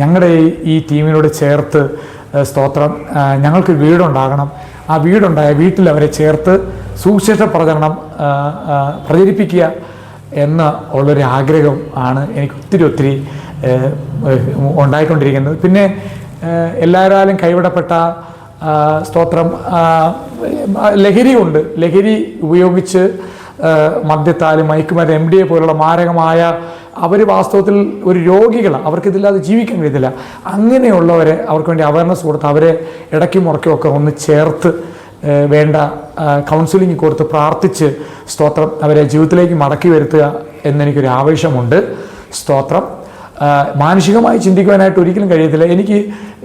ഞങ്ങളുടെ ഈ ടീമിനോട് ചേർത്ത് സ്തോത്രം ഞങ്ങൾക്ക് വീടുണ്ടാകണം. ആ വീട്ടിൽ അവരെ ചേർത്ത് സുവിശേഷ പ്രചരിപ്പിക്കുക എന്ന ഉള്ളൊരു ആഗ്രഹം ആണ് എനിക്ക് ഒത്തിരി ഉണ്ടായിക്കൊണ്ടിരിക്കുന്നത്. പിന്നെ എല്ലാവരാലും കൈവിടപ്പെട്ട സ്തോത്രം ലഹരിയുണ്ട്. ലഹരി ഉപയോഗിച്ച് മദ്യത്താലും മയക്കുമരുന്ന് MDA പോലുള്ള മാരകമായ അവർ വാസ്തവത്തിൽ ഒരു രോഗികളാണ്. അവർക്കിതില്ലാതെ ജീവിക്കാൻ കഴിയത്തില്ല. അങ്ങനെയുള്ളവരെ അവർക്ക് വേണ്ടി അവയർനെസ് കൊടുത്ത് അവരെ ഇടയ്ക്കും മുറയ്ക്കുമൊക്കെ ഒന്ന് ചേർത്ത് വേണ്ട കൗൺസിലിംഗ് കൊടുത്ത് പ്രാർത്ഥിച്ച് സ്തോത്രം അവരെ ജീവിതത്തിലേക്ക് മടക്കി വരുത്തുക എന്നെനിക്കൊരു ആവശ്യമുണ്ട്. സ്തോത്രം മാനുഷികമായി ചിന്തിക്കുവാനായിട്ട് ഒരിക്കലും കഴിയത്തില്ല. എനിക്ക്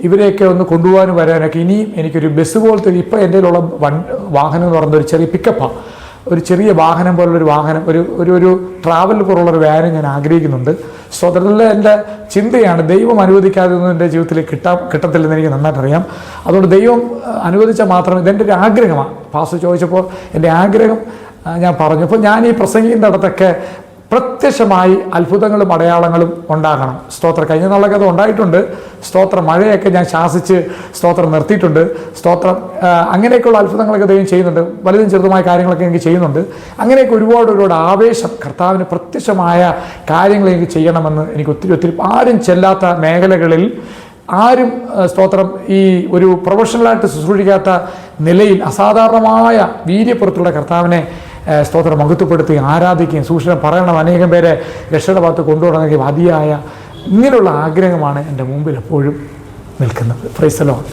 ഇവരെയൊക്കെ ഒന്ന് കൊണ്ടുപോകാനും വരാനൊക്കെ ഇനിയും എനിക്കൊരു ബസ് പോലത്തെ ഇപ്പോൾ എൻ്റെ കയ്യിലുള്ള വാഹനം എന്ന് പറയുന്നത് ഒരു ചെറിയ പിക്കപ്പാണ്. ഒരു ചെറിയ വാഹനം പോലുള്ളൊരു വാഹനം, ഒരു ട്രാവൽ പോലുള്ളൊരു വാനും ഞാൻ ആഗ്രഹിക്കുന്നുണ്ട്. സ്വതന്ത്രത്തിൽ എൻ്റെ ചിന്തയാണ്, ദൈവം അനുവദിക്കാതെ എൻ്റെ ജീവിതത്തിൽ കിട്ടത്തില്ലെന്ന് എനിക്ക് നന്നായിട്ടറിയാം. അതുകൊണ്ട് ദൈവം അനുവദിച്ചാൽ മാത്രമേ, ഇതെൻ്റെ ഒരു ആഗ്രഹമാണ്. പാസ്റ്റർ ചോദിച്ചപ്പോൾ എൻ്റെ ആഗ്രഹം ഞാൻ പറഞ്ഞു. അപ്പോൾ ഞാൻ ഈ പ്രസംഗിക്കുന്ന ഇടത്തൊക്കെ പ്രത്യക്ഷമായി അത്ഭുതങ്ങളും അടയാളങ്ങളും ഉണ്ടാകണം. സ്തോത്രം. കഴിഞ്ഞ നാളൊക്കെ അത് ഉണ്ടായിട്ടുണ്ട്. സ്തോത്രം. മഴയൊക്കെ ഞാൻ ശാസിച്ച് സ്തോത്രം നിർത്തിയിട്ടുണ്ട്. സ്തോത്രം. അങ്ങനെയൊക്കെയുള്ള അത്ഭുതങ്ങളൊക്കെ ദൈവം ചെയ്യുന്നുണ്ട്. വലുതും ചെറുതുമായ കാര്യങ്ങളൊക്കെ എനിക്ക് ചെയ്യുന്നുണ്ട്. അങ്ങനെയൊക്കെ ഒരുപാട് ആവേശം, കർത്താവിന് പ്രത്യക്ഷമായ കാര്യങ്ങൾ എനിക്ക് ചെയ്യണമെന്ന് എനിക്ക് ഒത്തിരി ആരും ചെല്ലാത്ത മേഖലകളിൽ, ആരും സ്തോത്രം ഈ ഒരു പ്രൊഫഷണലായിട്ട് ശുശ്രൂഷിക്കാത്ത നിലയിൽ അസാധാരണമായ വീര്യപ്പുറത്തുള്ള കർത്താവിനെ സ്തോത്രം മഹത്വപ്പെടുത്തി ആരാധിക്കുകയും സൂക്ഷിച്ച് പറയണം, അനേകം പേരെ രക്ഷയുടെ ഭാഗത്ത് കൊണ്ടുപോകണമെങ്കിൽ മതിയായ ഇങ്ങനെയുള്ള ആഗ്രഹമാണ് എൻ്റെ മുമ്പിൽ എപ്പോഴും നിൽക്കുന്നത്. Price the Lord.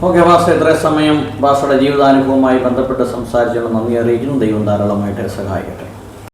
Okay pastor, ഇത്രയും സമയം പാസ്റ്ററുടെ ജീവിതാനുഭവവുമായി ബന്ധപ്പെട്ട് സംസാരിച്ചുള്ള നന്ദി അറിയിക്കുന്നു. ദൈവം ധാരാളമായിട്ട് സഹായിക്കട്ടെ.